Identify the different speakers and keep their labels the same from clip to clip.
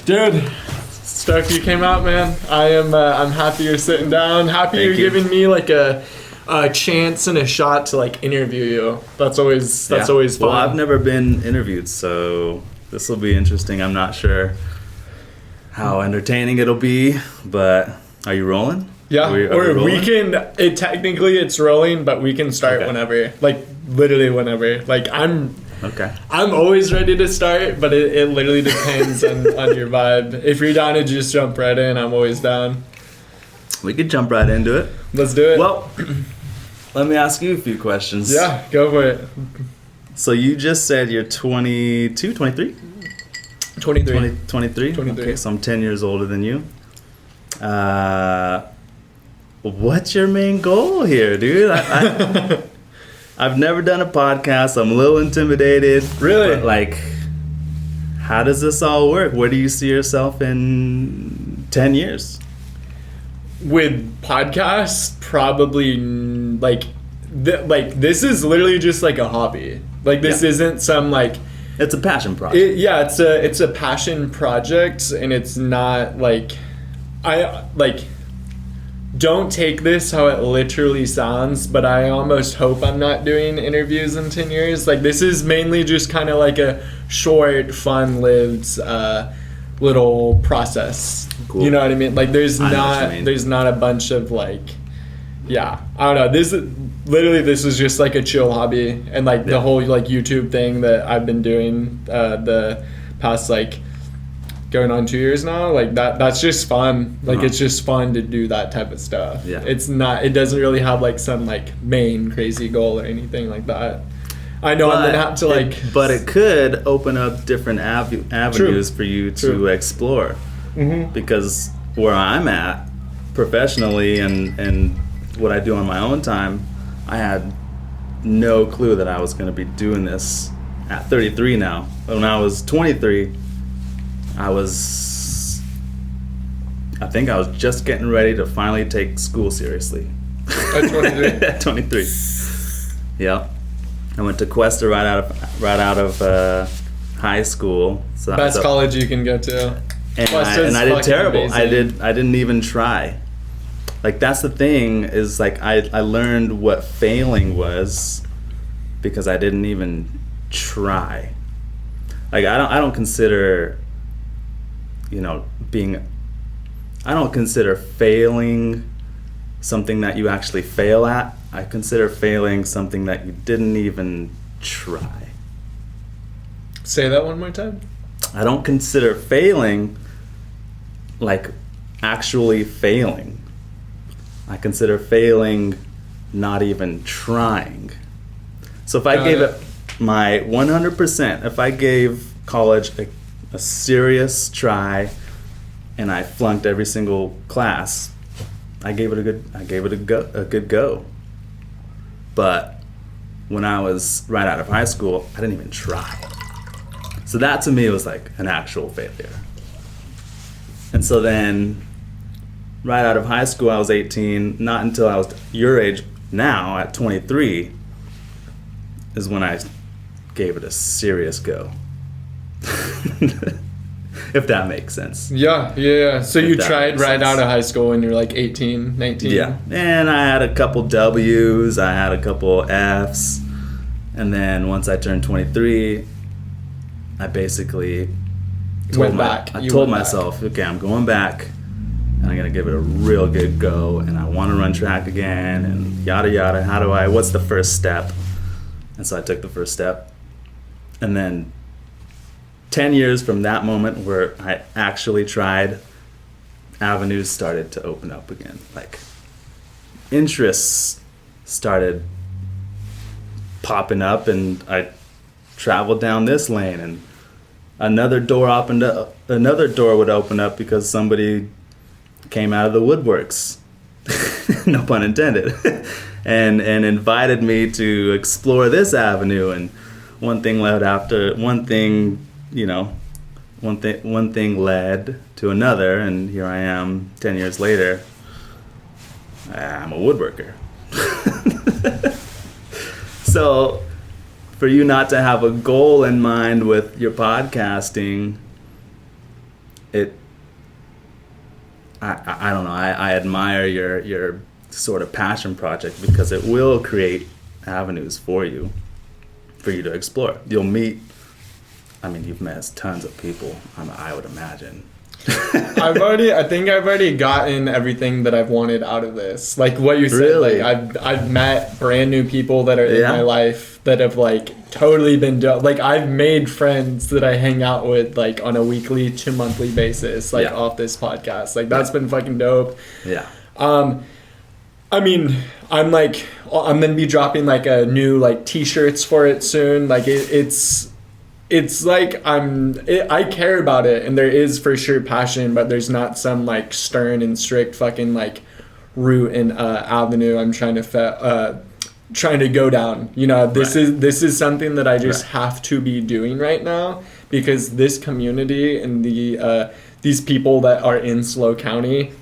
Speaker 1: Dude, stoked you came out, man. I'm happy you're sitting down. Happy you're giving me like a chance and a shot to like interview you. That's always fun.
Speaker 2: Well, I've never been interviewed, so this will be interesting. I'm not sure how entertaining it'll be, but are you rolling?
Speaker 1: Yeah, we can. Technically it's rolling, but we can start whenever. Like literally whenever. Like I'm always ready to start, but it literally depends on your vibe. If you're down to just jump right in, I'm always down.
Speaker 2: We could jump right into it.
Speaker 1: Let's do it.
Speaker 2: Well, let me ask you a few questions.
Speaker 1: Yeah, go for it.
Speaker 2: So you just said you're 22, 23?
Speaker 1: 23.
Speaker 2: 23? Okay, so I'm 10 years older than you. What's your main goal here, dude? I've never done a podcast. I'm a little intimidated.
Speaker 1: Really?
Speaker 2: But like, how does this all work? Where do you see yourself in 10 years?
Speaker 1: With podcasts, probably like this is literally just like a hobby. Like this isn't some like.
Speaker 2: It's a passion project.
Speaker 1: It's a passion project, and it's not like don't take this how it literally sounds, but I almost hope I'm not doing interviews in 10 years. Like this is mainly just kind of like a short, fun-lived little process. Cool. You know what I mean? Like there's not a bunch of like, I don't know. This is just like a chill hobby, and like the whole like YouTube thing that I've been doing the past like going on 2 years now, like that's just fun. Like it's just fun to do that type of stuff. It doesn't really have like some like main crazy goal or anything like that. I know I'm gonna have to
Speaker 2: but it could open up different avenues for you to explore. Mm-hmm. Because where I'm at professionally and what I do on my own time, I had no clue that I was going to be doing this at 33 now. When I was 23, I think I was just getting ready to finally take school seriously.
Speaker 1: At 23?
Speaker 2: At 23. Yeah. I went to Cuesta right out of high school. So
Speaker 1: best college you can go to.
Speaker 2: And I did terrible. Amazing. I didn't even try. Like that's the thing is like I learned what failing was because I didn't even try. Like I don't consider I don't consider failing something that you actually fail at. I consider failing something that you didn't even try.
Speaker 1: Say that one more time.
Speaker 2: I don't consider failing like actually failing. I consider failing not even trying. So if I gave it my 100%, if I gave college a serious try and I flunked every single class, I gave it a good go. But when I was right out of high school, I didn't even try. So that to me was like an actual failure. And so then right out of high school, I was 18. Not until I was your age now, at 23, is when I gave it a serious go. If that makes sense.
Speaker 1: Yeah. So you tried right out of high school when you're like 18, 19?
Speaker 2: Yeah. And I had a couple W's, I had a couple F's. And then once I turned 23, I basically told myself, okay, I'm going back. And I'm going to give it a real good go, and I want to run track again, and yada yada. What's the first step? And so I took the first step. And then 10 years from that moment where I actually tried, avenues started to open up again. Like interests started popping up, and I traveled down this lane, and another door would open up because somebody came out of the woodworks, no pun intended, and invited me to explore this avenue, and one thing led to another, and here I am 10 years later. I'm a woodworker. So for you not to have a goal in mind with your podcasting I don't know. I admire your sort of passion project because it will create avenues for you to explore. You'll meet. I mean, you've met tons of people. I would imagine.
Speaker 1: I think I've already gotten everything that I've wanted out of this. Like what you said,
Speaker 2: really?
Speaker 1: like I've met brand new people that are in my life that have like totally been dope. Like I've made friends that I hang out with like on a weekly to monthly basis, like off this podcast. Like that's been fucking dope.
Speaker 2: Yeah.
Speaker 1: I mean, I'm gonna be dropping like a new like t-shirts for it soon. Like it's like I care about it, and there is for sure passion, but there's not some like stern and strict fucking like route and avenue I'm trying to go down. You know, this is something that I just have to be doing right now because this community and these people that are in SLO County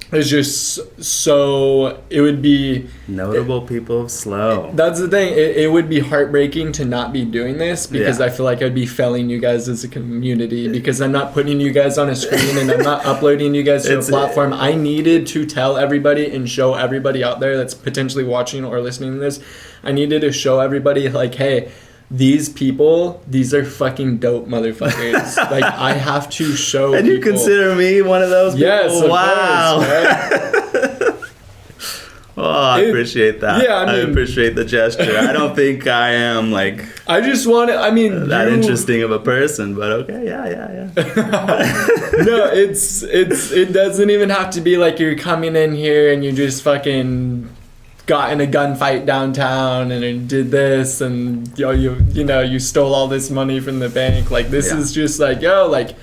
Speaker 1: is just so, it would be
Speaker 2: notable people of SLO.
Speaker 1: That's the thing. It would be heartbreaking to not be doing this because I feel like I'd be failing you guys as a community because I'm not putting you guys on a screen and I'm not uploading you guys to a platform. I needed to tell everybody and show everybody out there that's potentially watching or listening to this. I needed to show everybody like, hey, these people, these are fucking dope motherfuckers. Like, I have to show
Speaker 2: and you consider me one of those people?
Speaker 1: Yes, of
Speaker 2: wow.
Speaker 1: course,
Speaker 2: Oh, I appreciate that.
Speaker 1: Yeah, I
Speaker 2: appreciate the gesture. I don't think I am, like...
Speaker 1: I just want to,
Speaker 2: that interesting of a person, but okay, yeah.
Speaker 1: No, it doesn't even have to be like you're coming in here and you just fucking... got in a gunfight downtown and did this and you stole all this money from the bank. Like this is just like, yo, like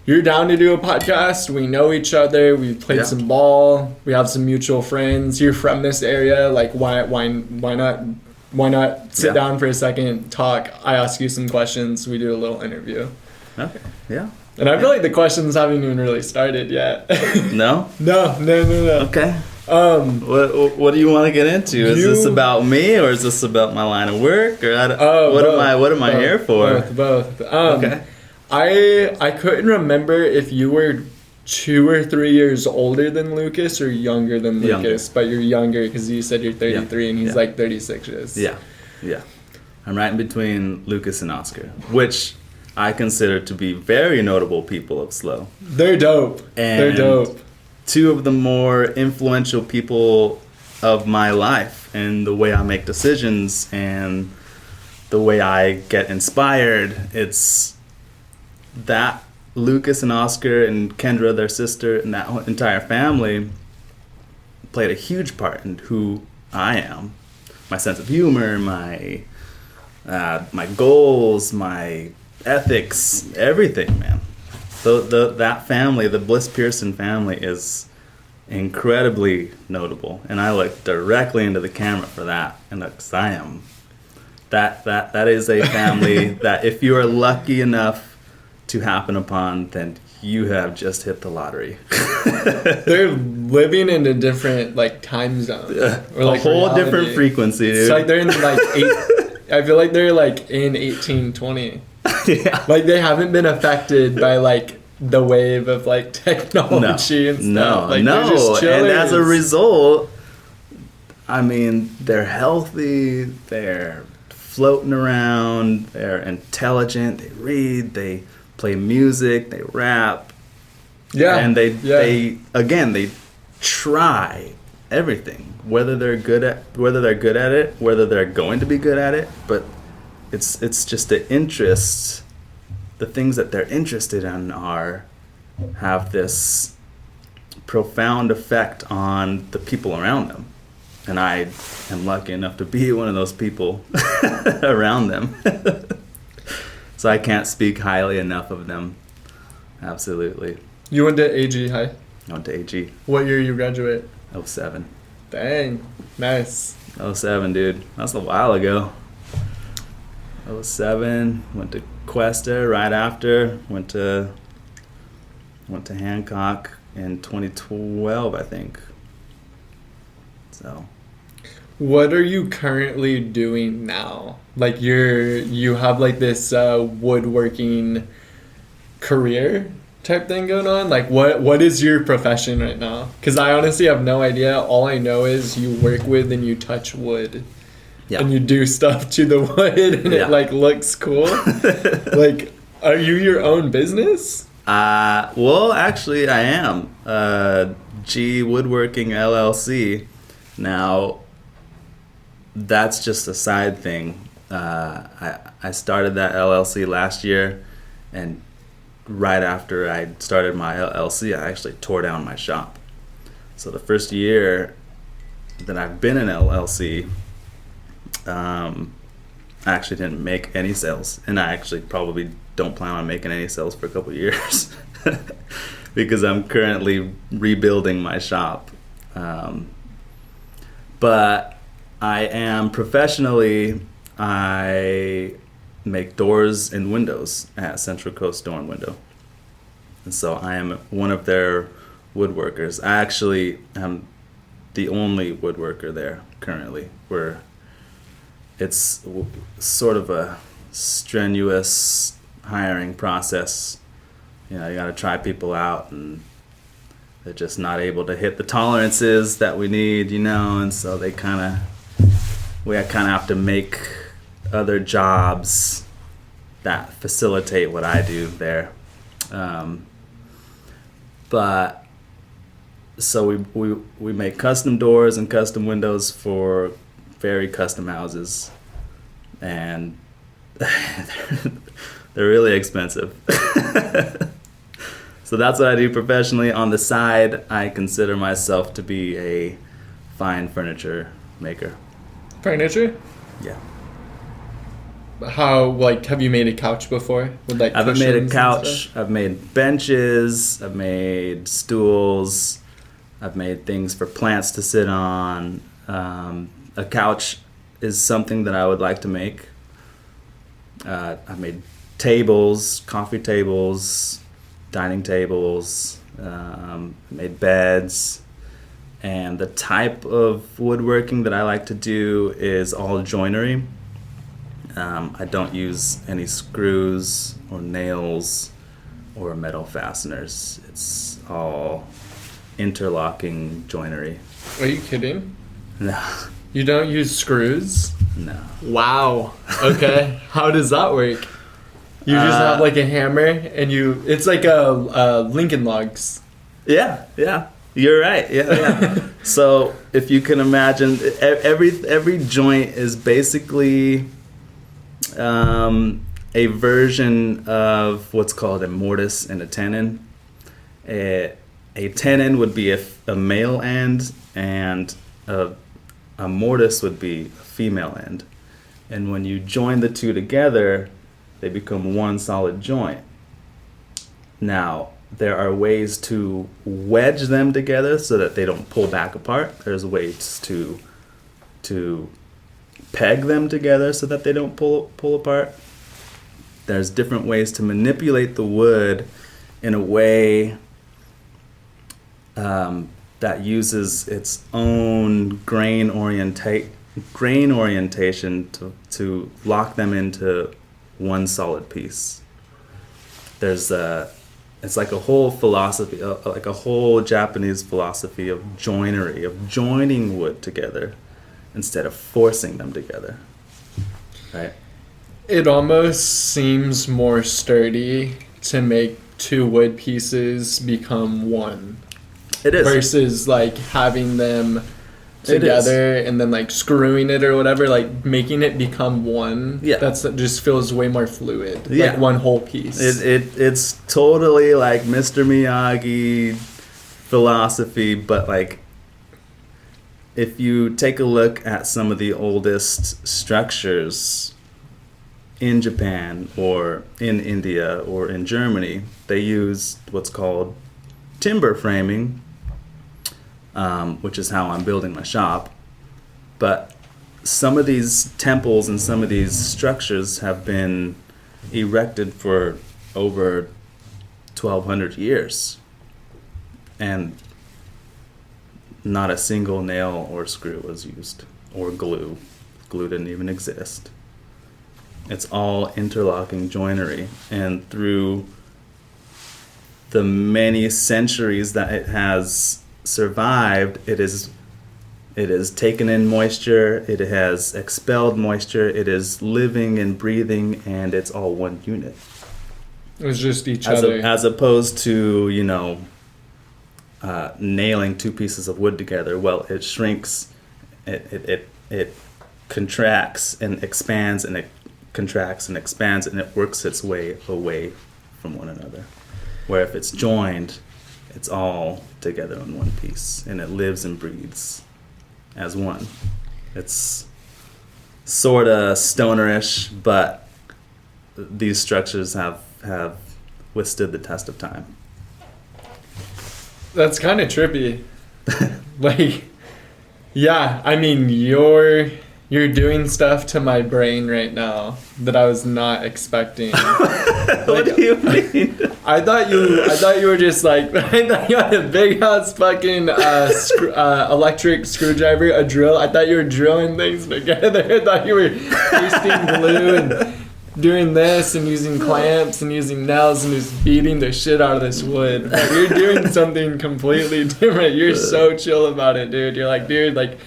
Speaker 1: you're down to do a podcast. We know each other. We played some ball. We have some mutual friends. You're from this area. Like why not sit down for a second, talk. I ask you some questions. We do a little interview.
Speaker 2: Okay. Yeah.
Speaker 1: And I feel like the questions haven't even really started yet.
Speaker 2: No?
Speaker 1: No.
Speaker 2: Okay. What do you want to get into? Is this about me or is this about my line of work or what am I here for?
Speaker 1: Both.
Speaker 2: Okay.
Speaker 1: I couldn't remember if you were 2 or 3 years older than Lucas or younger than Lucas, but you're younger because you said you're 33 and he's like 36.
Speaker 2: Yeah. I'm right in between Lucas and Oscar, which I consider to be very notable people of SLO.
Speaker 1: They're dope. They're dope.
Speaker 2: 2 of the more influential people of my life and the way I make decisions and the way I get inspired. It's that Lucas and Oscar and Kendra, their sister, and that entire family played a huge part in who I am. My sense of humor, my goals, my ethics, everything, man. That family, the Bliss Pearson family, is incredibly notable, and I look directly into the camera for that, and because I am that is a family that if you are lucky enough to happen upon, then you have just hit the lottery.
Speaker 1: They're living in a different like time zone,
Speaker 2: or like a whole reality. Different frequency, dude.
Speaker 1: It's like they're in like I feel like they're like in 1820.
Speaker 2: Yeah.
Speaker 1: Like they haven't been affected by like the wave of like technology and stuff.
Speaker 2: No. And as a result, I mean, they're healthy, they're floating around, they're intelligent, they read, they play music, they rap. Yeah. And they try everything, whether they're good at it, whether they're going to be good at it, but it's just the interest. The things that they're interested in have this profound effect on the people around them. And I am lucky enough to be one of those people around them. So I can't speak highly enough of them. Absolutely.
Speaker 1: You went to AG, hi?
Speaker 2: I went to AG.
Speaker 1: What year you graduate?
Speaker 2: 07.
Speaker 1: Dang, nice.
Speaker 2: 07, dude. That's a while ago. 07, went to Cuesta right after, went to Hancock in 2012, I think. So,
Speaker 1: what are you currently doing now? Like you have like this woodworking career type thing going on? Like, what is your profession right now? Because I honestly have no idea. All I know is you work with and you touch wood. Yeah. And you do stuff to the wood and it like looks cool. Like, are you your own business?
Speaker 2: Well, actually I am. G Woodworking LLC. Now, that's just a side thing. I started that LLC last year, and right after I started my LLC, I actually tore down my shop. So the first year that I've been in LLC, I actually didn't make any sales, and I actually probably don't plan on making any sales for a couple of years because I'm currently rebuilding my shop. But I am professionally, I make doors and windows at Central Coast Door and Window. And so I am one of their woodworkers. I actually am the only woodworker there currently, where it's sort of a strenuous hiring process. You know, you got to try people out, and they're just not able to hit the tolerances that we need, you know, and so we kind of have to make other jobs that facilitate what I do there. But so we make custom doors and custom windows for very custom houses, and they're really expensive. So that's what I do professionally. On the side, I consider myself to be a fine furniture maker.
Speaker 1: Furniture?
Speaker 2: Yeah.
Speaker 1: How, like, have you made a couch before? With, like,
Speaker 2: I've made a couch. I've made benches. I've made stools. I've made things for plants to sit on. A couch is something that I would like to make. I've made tables, coffee tables, dining tables, made beds. And the type of woodworking that I like to do is all joinery. I don't use any screws or nails or metal fasteners. It's all interlocking joinery.
Speaker 1: Are you kidding?
Speaker 2: No.
Speaker 1: You don't use screws?
Speaker 2: No.
Speaker 1: Wow. Okay. How does that work? You just have like a hammer and it's like a Lincoln Logs.
Speaker 2: Yeah. You're right. Yeah. So if you can imagine, every joint is basically a version of what's called a mortise and a tenon. A tenon would be a male end, and a mortise would be a female end. And when you join the two together, they become one solid joint. Now, there are ways to wedge them together so that they don't pull back apart. There's ways to peg them together so that they don't pull apart. There's different ways to manipulate the wood in a way that uses its own grain orientation to lock them into one solid piece. It's like a whole philosophy, like a whole Japanese philosophy of joinery, of joining wood together instead of forcing them together, right?
Speaker 1: It almost seems more sturdy to make two wood pieces become one.
Speaker 2: It is.
Speaker 1: Versus like having them together and then like screwing it or whatever, like making it become one. Yeah. That just feels way more fluid. Yeah. Like one whole piece.
Speaker 2: It's totally like Mr. Miyagi philosophy, but like if you take a look at some of the oldest structures in Japan or in India or in Germany, they use what's called timber framing, which is how I'm building my shop. But some of these temples and some of these structures have been erected for over 1,200 years. And not a single nail or screw was used, or glue. Glue didn't even exist. It's all interlocking joinery. And through the many centuries that it has survived, it is taken in moisture, it has expelled moisture, it is living and breathing, and it's all one unit.
Speaker 1: It's just each other.
Speaker 2: As opposed to, nailing two pieces of wood together. Well, it shrinks, it contracts and expands, and it contracts and expands, and it works its way away from one another. Where if it's joined, it's all together in one piece, and it lives and breathes as one. It's sort of stonerish, but these structures have withstood the test of time.
Speaker 1: That's kind of trippy. Like, yeah, I mean, you're doing stuff to my brain right now that I was not expecting.
Speaker 2: What do you mean?
Speaker 1: I thought you were just like, I thought you had a big ass fucking electric screwdriver, a drill. I thought you were drilling things together. I thought you were pasting glue and doing this and using clamps and using nails and just beating the shit out of this wood. But you're doing something completely different. You're so chill about it, dude. You're like, dude, like,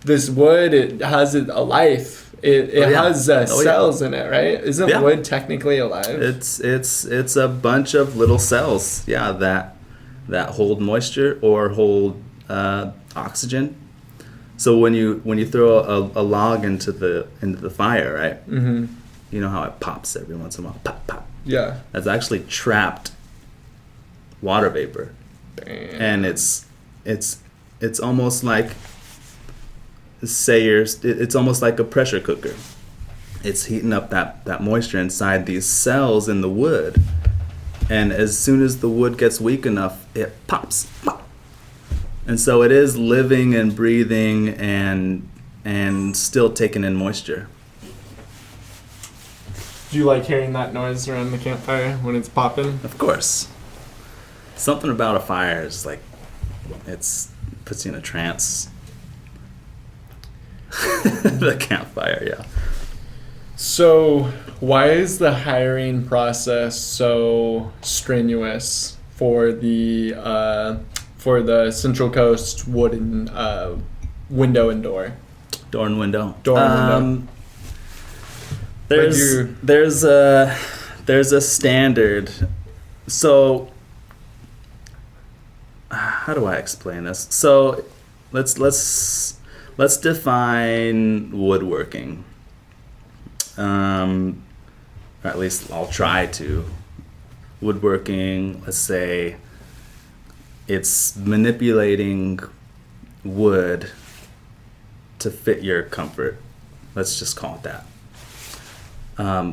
Speaker 1: this wood, it has a life. It has cells in it, right? Isn't wood technically alive?
Speaker 2: It's a bunch of little cells, that hold moisture or hold oxygen. So when you throw a log into the fire, right? Mm-hmm. You know how it pops every once in a while, pop pop. Yeah. That's actually trapped water vapor. Damn. And it's almost like, it's almost like a pressure cooker. It's heating up that moisture inside these cells in the wood, and as soon as the wood gets weak enough, it pops, pop. And so it is living and breathing and still taking in moisture.
Speaker 1: Do you like hearing that noise around the campfire when it's popping?
Speaker 2: Of course. Something about a fire is like, puts you in a trance. The campfire, yeah.
Speaker 1: So, why is the hiring process so strenuous for the Central Coast wooden window and door?
Speaker 2: Door and window. There's a standard. So, how do I explain this? So, let's define woodworking. Or at least I'll try to. Woodworking, let's say, it's manipulating wood to fit your comfort. Let's just call it that.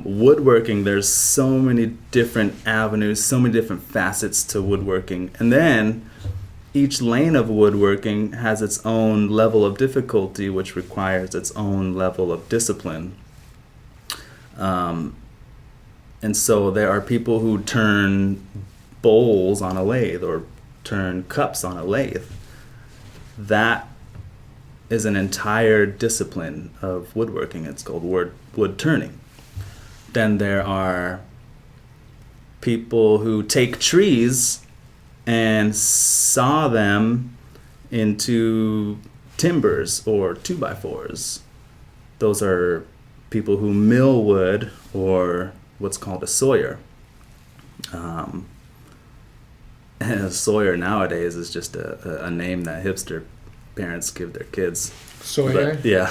Speaker 2: Woodworking, there's so many different avenues, so many different facets to woodworking. And then each lane of woodworking has its own level of difficulty, which requires its own level of discipline. And so there are people who turn bowls on a lathe or turn cups on a lathe. That is an entire discipline of woodworking. It's called wood turning. Then there are people who take trees and saw them into timbers or 2x4s. Those are people who mill wood, or what's called a sawyer. And a sawyer nowadays is just a name that hipster parents give their kids.
Speaker 1: Sawyer?
Speaker 2: But, yeah.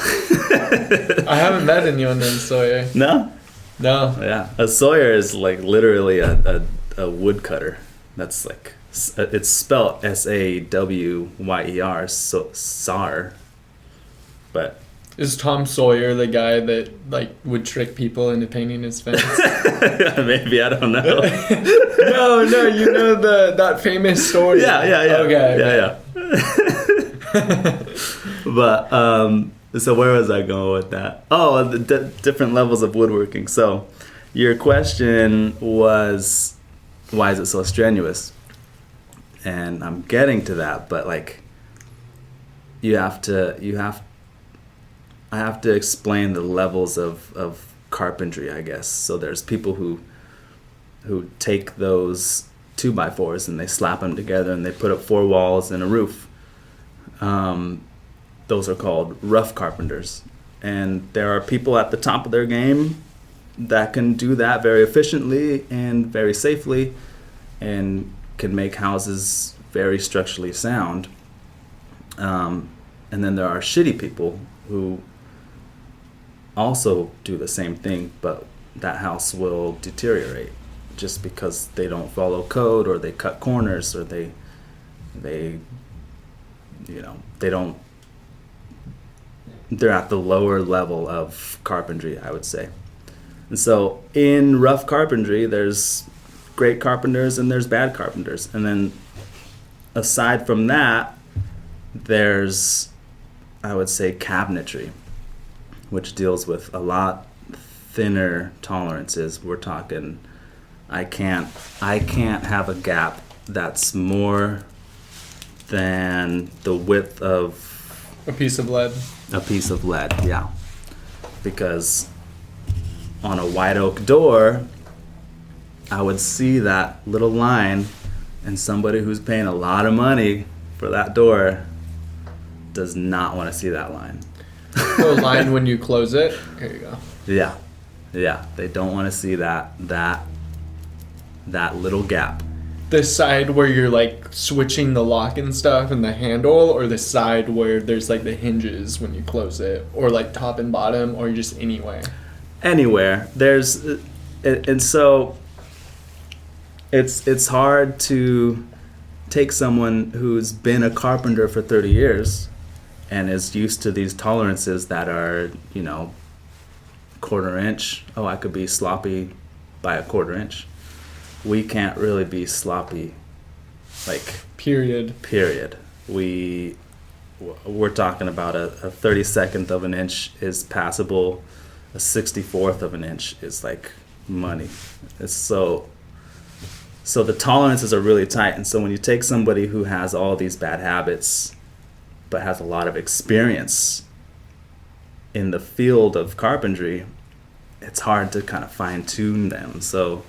Speaker 1: I haven't met anyone named Sawyer.
Speaker 2: No?
Speaker 1: No.
Speaker 2: Yeah. A sawyer is like literally a woodcutter. That's like, it's spelled S-A-W-Y-E-R, SAR. But
Speaker 1: is Tom Sawyer the guy that like would trick people into painting his fence?
Speaker 2: Maybe, I don't know.
Speaker 1: No, you know that famous story.
Speaker 2: Yeah.
Speaker 1: Okay.
Speaker 2: Yeah. But so where was I going with that? Oh, the different levels of woodworking. So your question was, why is it so strenuous? And I'm getting to that, but like I have to explain the levels of carpentry, I guess. So there's people who take those 2x4s and they slap them together and they put up 4 walls and a roof. Those are called rough carpenters. And there are people at the top of their game that can do that very efficiently and very safely and can make houses very structurally sound. And then there are shitty people who also do the same thing, but that house will deteriorate just because they don't follow code, or they cut corners, or they don't, they're at the lower level of carpentry, I would say. And so in rough carpentry, there's great carpenters and there's bad carpenters. And then aside from that, there's, I would say, cabinetry, which deals with a lot thinner tolerances. We're talking, I can't have a gap that's more than the width of
Speaker 1: a piece of lead.
Speaker 2: A piece of lead, yeah. Because on a white oak door, I would see that little line, and somebody who's paying a lot of money for that door does not want to see that line.
Speaker 1: The line when you close it? Here you go.
Speaker 2: Yeah. They don't want to see that little gap.
Speaker 1: The side where you're like switching the lock and stuff and the handle, or the side where there's like the hinges when you close it, or like top and bottom, or just anywhere? Anywhere.
Speaker 2: There's, and so it's hard to take someone who's been a carpenter for 30 years and is used to these tolerances that are, 1/4 inch. Oh, I could be sloppy by 1/4 inch. We can't really be sloppy, like
Speaker 1: period.
Speaker 2: We're talking about a 32nd of an inch is passable. A 64th of an inch is like money. It's so the tolerances are really tight. And so when you take somebody who has all these bad habits but has a lot of experience in the field of carpentry, it's hard to kind of fine tune them. So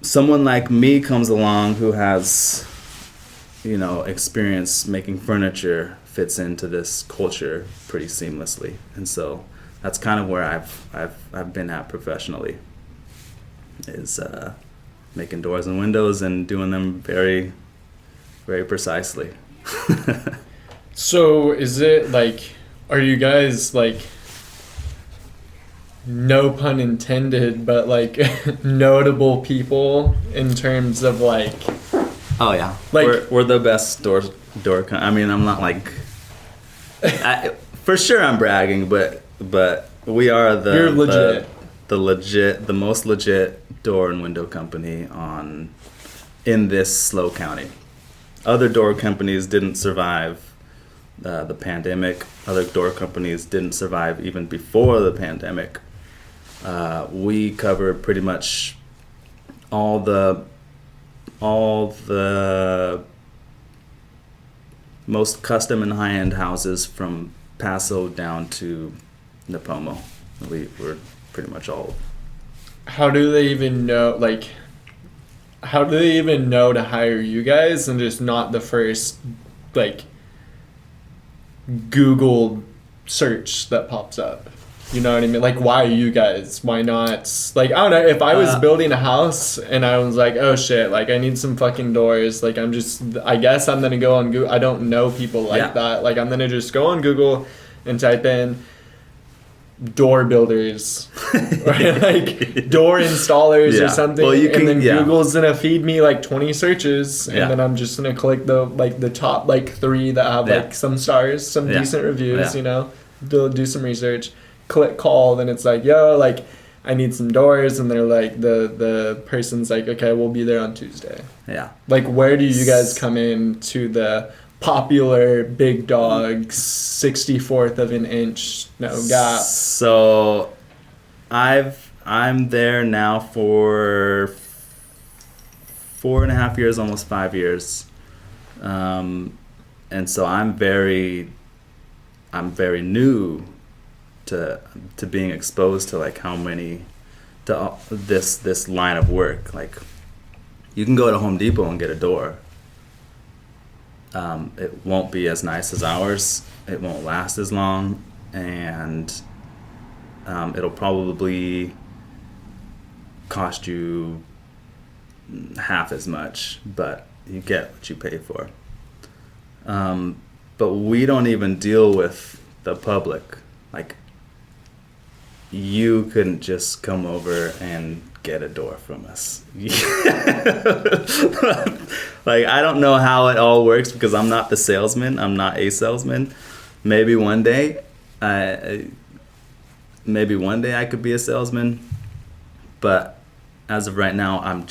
Speaker 2: someone like me comes along who has, experience making furniture, fits into this culture pretty seamlessly. And so that's kind of where I've been at professionally, is making doors and windows and doing them very, very precisely.
Speaker 1: So is it like, are you guys like, no pun intended, but like notable people in terms of like?
Speaker 2: Oh yeah, like we're the best door. I mean, I'm not like, for sure I'm bragging, but we are
Speaker 1: You're legit.
Speaker 2: the most legit door and window company in this SLO county. Other door companies didn't survive the pandemic. Other door companies didn't survive even before the pandemic. We cover pretty much all the most custom and high-end houses from Paso down to Nipomo. We're pretty much all.
Speaker 1: How do they even know? Like, how do they even know to hire you guys and just not the first like Google search that pops up? You know what I mean? Like, why you guys? Why not? Like, I don't know. If I was building a house and I was like, oh shit, like I need some fucking doors. Like, I guess I'm gonna go on Google. I don't know people like that. Like, I'm gonna just go on Google and type in door builders, right? Like door installers or something. Well, and then Google's gonna feed me like 20 searches, and then I'm just gonna click the top like 3 that have like some stars, some decent reviews. Do some research. Click call, then it's like, yo, like I need some doors, and they're like, the person's like, okay, we'll be there on Tuesday.
Speaker 2: Yeah.
Speaker 1: Like, where do you guys come in to the popular big dog 64th of an inch gap?
Speaker 2: So I'm there now for 4.5 years, almost 5 years, and so I'm very new to being exposed to like how many this line of work. Like, you can go to Home Depot and get a door. It won't be as nice as ours. It won't last as long, and it'll probably cost you half as much, but you get what you pay for. But we don't even deal with the public. Like, you couldn't just come over and get a door from us. Like, I don't know how it all works because I'm not the salesman. I'm not a salesman. Maybe one day I could be a salesman, but as of right now, I'm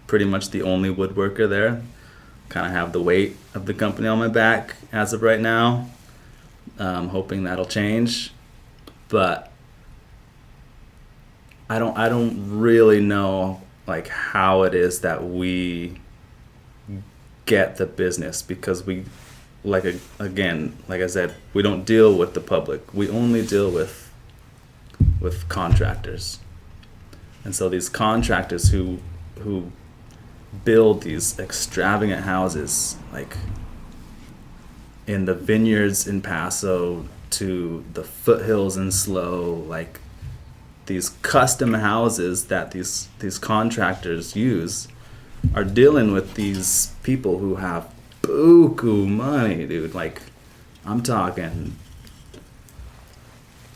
Speaker 2: pretty much the only woodworker there. Kind of have the weight of the company on my back as of right now. Hoping that'll change, but I don't really know like how it is that we get the business, because we, like I said, we don't deal with the public. We only deal with contractors. And so these contractors who build these extravagant houses, like in the vineyards in Paso to the foothills in SLO, like these custom houses that these contractors use, are dealing with these people who have buku money, dude. Like, I'm talking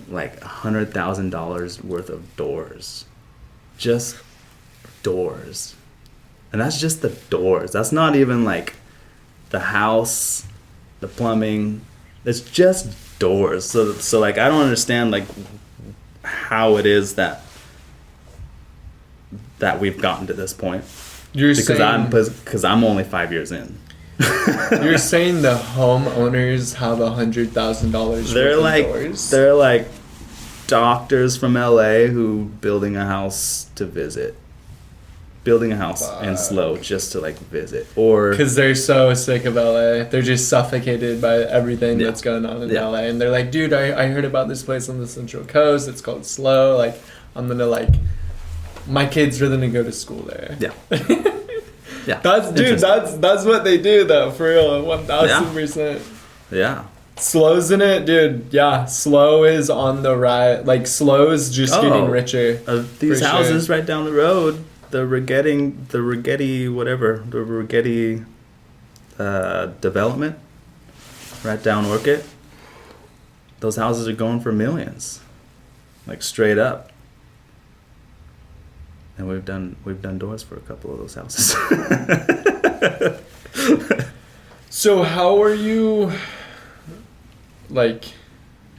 Speaker 2: like $100,000 worth of doors. Just doors. And that's just the doors. That's not even like the house, the plumbing. It's just doors. So like, I don't understand like how it is that we've gotten to this point. Because I'm only 5 years in.
Speaker 1: You're saying the homeowners have $100,000 worth of doors? They're
Speaker 2: like doctors from LA who building a house to visit. Building a house in SLO just to like visit, or
Speaker 1: because they're so sick of LA, they're just suffocated by everything that's going on in LA, and they're like, dude, I heard about this place on the Central Coast. It's called SLO. Like, I'm gonna my kids are gonna go to school there.
Speaker 2: Yeah. Yeah.
Speaker 1: That's what they do though, for real, 1000%.
Speaker 2: Yeah.
Speaker 1: SLO's in it, dude. Yeah, SLO is on the rise. Like, SLO is just getting richer.
Speaker 2: These houses right down the road. The Rigetti development right down Orchid. Those houses are going for millions, like straight up. And we've done doors for a couple of those houses.
Speaker 1: So how are you? Like,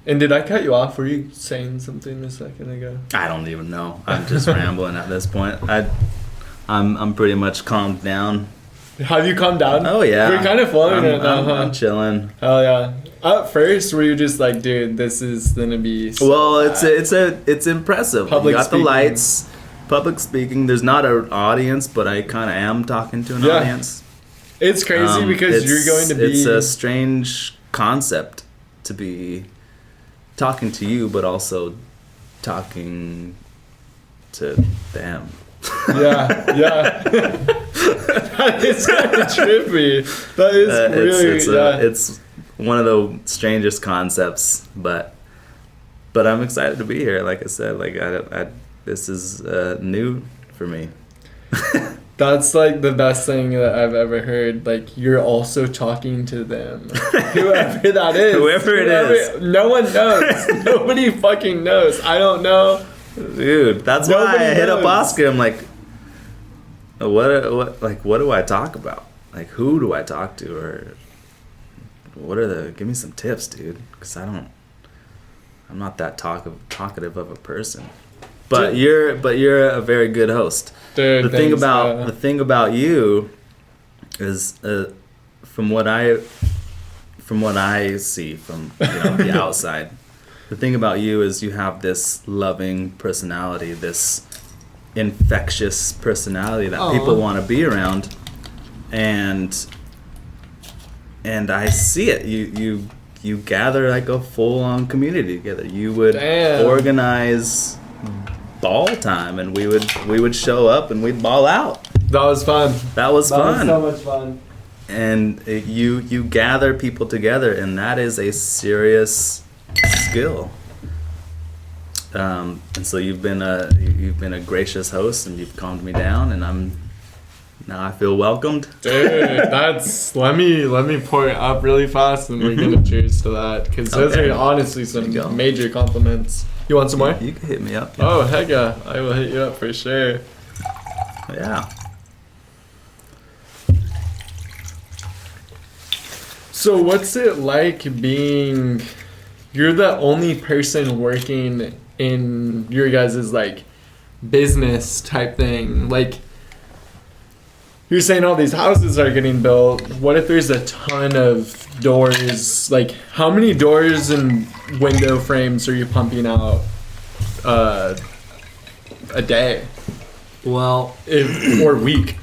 Speaker 1: and did I cut you off? Were you saying something a second ago?
Speaker 2: I don't even know. I'm just rambling at this point. I'm pretty much calmed down.
Speaker 1: Have you calmed down?
Speaker 2: Oh yeah.
Speaker 1: You're kind of flowing it now, huh?
Speaker 2: I'm chilling.
Speaker 1: Hell yeah. At first, were you just like, dude, this is gonna be so
Speaker 2: well,
Speaker 1: bad.
Speaker 2: it's impressive.
Speaker 1: Public
Speaker 2: you got
Speaker 1: speaking.
Speaker 2: The lights, public speaking. There's not an audience, but I kind of am talking to an audience.
Speaker 1: It's crazy because you're going to be.
Speaker 2: It's a strange concept to be talking to you, but also talking to them.
Speaker 1: Yeah. That is kind of trippy. That is really,
Speaker 2: it's one of the strangest concepts, but I'm excited to be here. Like I said, like this is new for me.
Speaker 1: That's like the best thing that I've ever heard. Like, you're also talking to them. Whoever that is.
Speaker 2: Whoever it is.
Speaker 1: No one knows. Nobody fucking knows. I don't know.
Speaker 2: Dude, that's why I hit up Oscar. I'm like, what do I talk about? Like, who do I talk to? Or give me some tips, dude. Because I'm not that talkative of a person. But you're a very good host.
Speaker 1: Dude,
Speaker 2: the thing about you is from what I see from the outside, the thing about you is you have this loving personality, this infectious personality that people want to be around, and I see it. You gather like a full-on community together. You would organize ball time, and we would show up and we'd ball out.
Speaker 1: That was fun.
Speaker 2: That was fun.
Speaker 1: That was so much fun.
Speaker 2: And you gather people together, and that is a serious skill. And so you've been a gracious host, and you've calmed me down, and now I feel welcomed.
Speaker 1: Dude, let me pour it up really fast, and we're gonna cheers to that, because those are honestly some major compliments. You want some more?
Speaker 2: You can hit me up. Yeah.
Speaker 1: Oh heck yeah, I will hit you up for sure.
Speaker 2: Yeah.
Speaker 1: So what's it like being? You're the only person working in your guys' like business type thing. Like, you're saying all these houses are getting built. What if there's a ton of doors? Like, how many doors and window frames are you pumping out a day?
Speaker 2: Well,
Speaker 1: or week?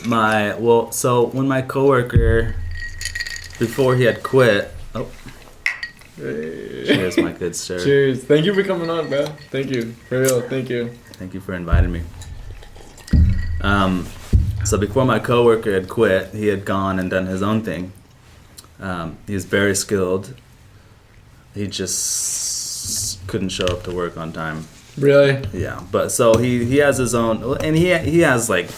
Speaker 2: So when my coworker, before he had quit, cheers, my good sir.
Speaker 1: Cheers. Thank you for coming on, bro. Thank you. For real, thank you.
Speaker 2: Thank you for inviting me. So before my coworker had quit, he had gone and done his own thing. He was very skilled. He just couldn't show up to work on time.
Speaker 1: Really?
Speaker 2: Yeah, but so he has his own, and he has like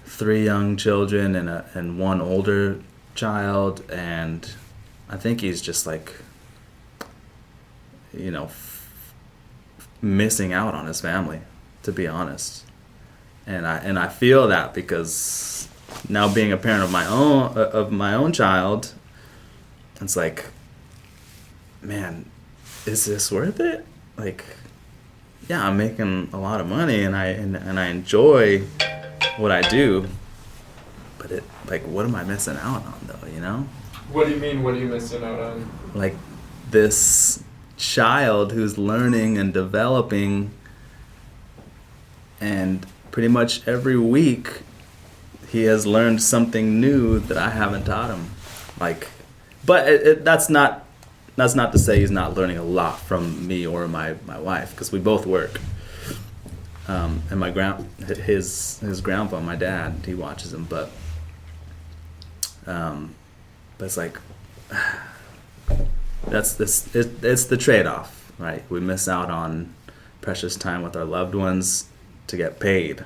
Speaker 2: 3 young children and 1 older child, and I think he's just like, missing out on his family, to be honest. And I feel that, because now being a parent of my own child, it's like, man, is this worth it? Like, yeah, I'm making a lot of money, and I enjoy what I do, but what am I missing out on, though?
Speaker 1: What do you mean? What are you missing out on?
Speaker 2: Like, this child who's learning and developing, and pretty much every week he has learned something new that I haven't taught him. Like, but that's not to say he's not learning a lot from me or my wife, because we both work. And his grandpa, my dad, he watches him, but it's like, it's the trade-off, right? We miss out on precious time with our loved ones to get paid.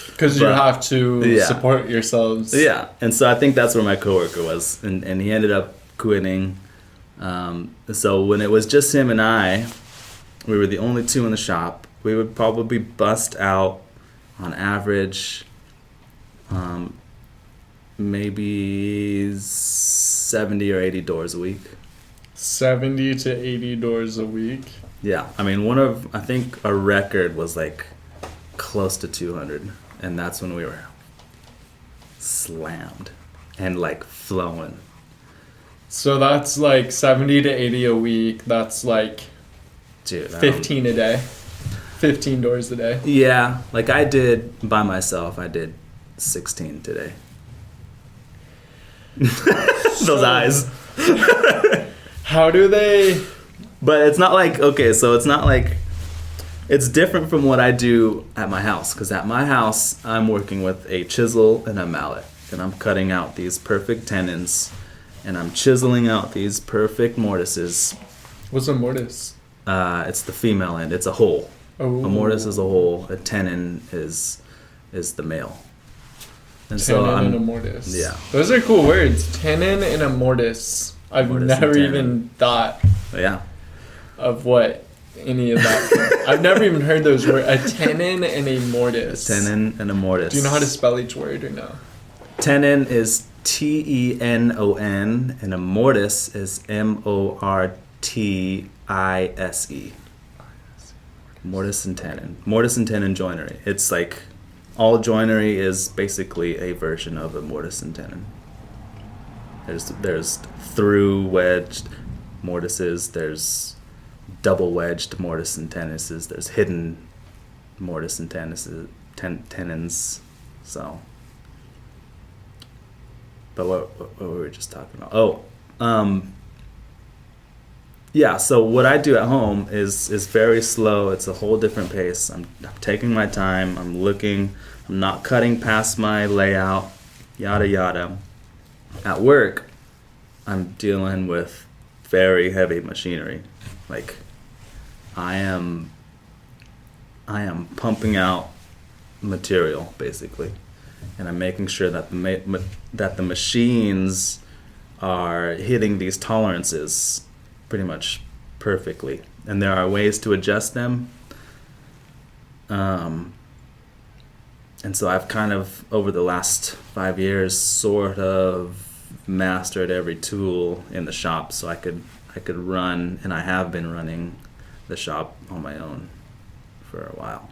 Speaker 1: Because you have to support yourselves.
Speaker 2: Yeah, and so I think that's where my coworker was, and he ended up quitting. So when it was just him and I, we were the only 2 in the shop. We would probably bust out, on average, maybe 70 or 80 doors a week.
Speaker 1: 70 to 80 doors a week?
Speaker 2: Yeah. I mean, I think our record was like close to 200. And that's when we were slammed and like flowing.
Speaker 1: So that's like 70 to 80 a week. That's like 15 a day. 15 doors a day.
Speaker 2: Yeah. Like by myself, I did 16 today. Those eyes.
Speaker 1: How do they?
Speaker 2: But it's not like, okay, so it's not like, it's different from what I do at my house, because at my house, I'm working with a chisel and a mallet, and I'm cutting out these perfect tenons, and I'm chiseling out these perfect mortises.
Speaker 1: What's a mortise?
Speaker 2: It's the female end. It's a hole.
Speaker 1: Oh.
Speaker 2: A mortise is a hole. A tenon is the male. And
Speaker 1: tenon and a mortise.
Speaker 2: Yeah.
Speaker 1: Those are cool words. Tenon and a mortise. I've never even thought of what any of that. I've never even heard those words. A tenon and a mortise.
Speaker 2: A tenon and a mortise.
Speaker 1: Do you know how to spell each word or no?
Speaker 2: Tenon is Tenon, and a mortise is Mortise. Mortise and tenon. Mortise and tenon joinery. It's like, all joinery is basically a version of a mortise and tenon. There's through wedged mortises, there's double wedged mortise and tenons, there's hidden mortise and tenons. So, but what were we just talking about? yeah, so what I do at home is very slow. It's a whole different pace. I'm taking my time. I'm looking. I'm not cutting past my layout, yada yada. At work, I'm dealing with very heavy machinery. Like, I am pumping out material basically, and I'm making sure that the machines are hitting these tolerances pretty much perfectly, and there are ways to adjust them. And so I've kind of, over the last 5 years, sort of mastered every tool in the shop, so I could run, and I have been running the shop on my own for a while.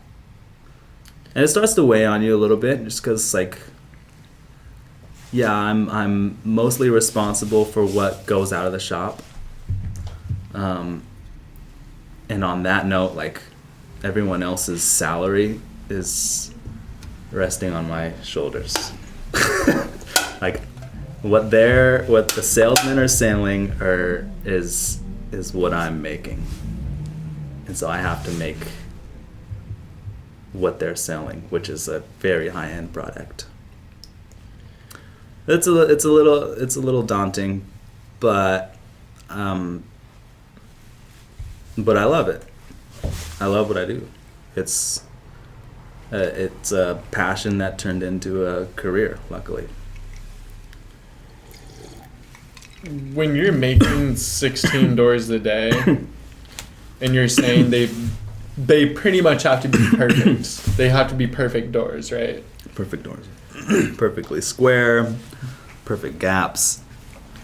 Speaker 2: And it starts to weigh on you a little bit, just because, like, yeah, I'm mostly responsible for what goes out of the shop. And on that note, like, everyone else's salary is resting on my shoulders. Like, what the salesmen are selling is what I'm making, and so I have to make what they're selling, which is a very high-end product. It's a little daunting, but I love it. I love what I do. It's a passion that turned into a career, luckily.
Speaker 1: When you're making 16 doors a day, and you're saying they pretty much have to be perfect. They have to be perfect doors, right?
Speaker 2: Perfect doors. Perfectly square, perfect gaps.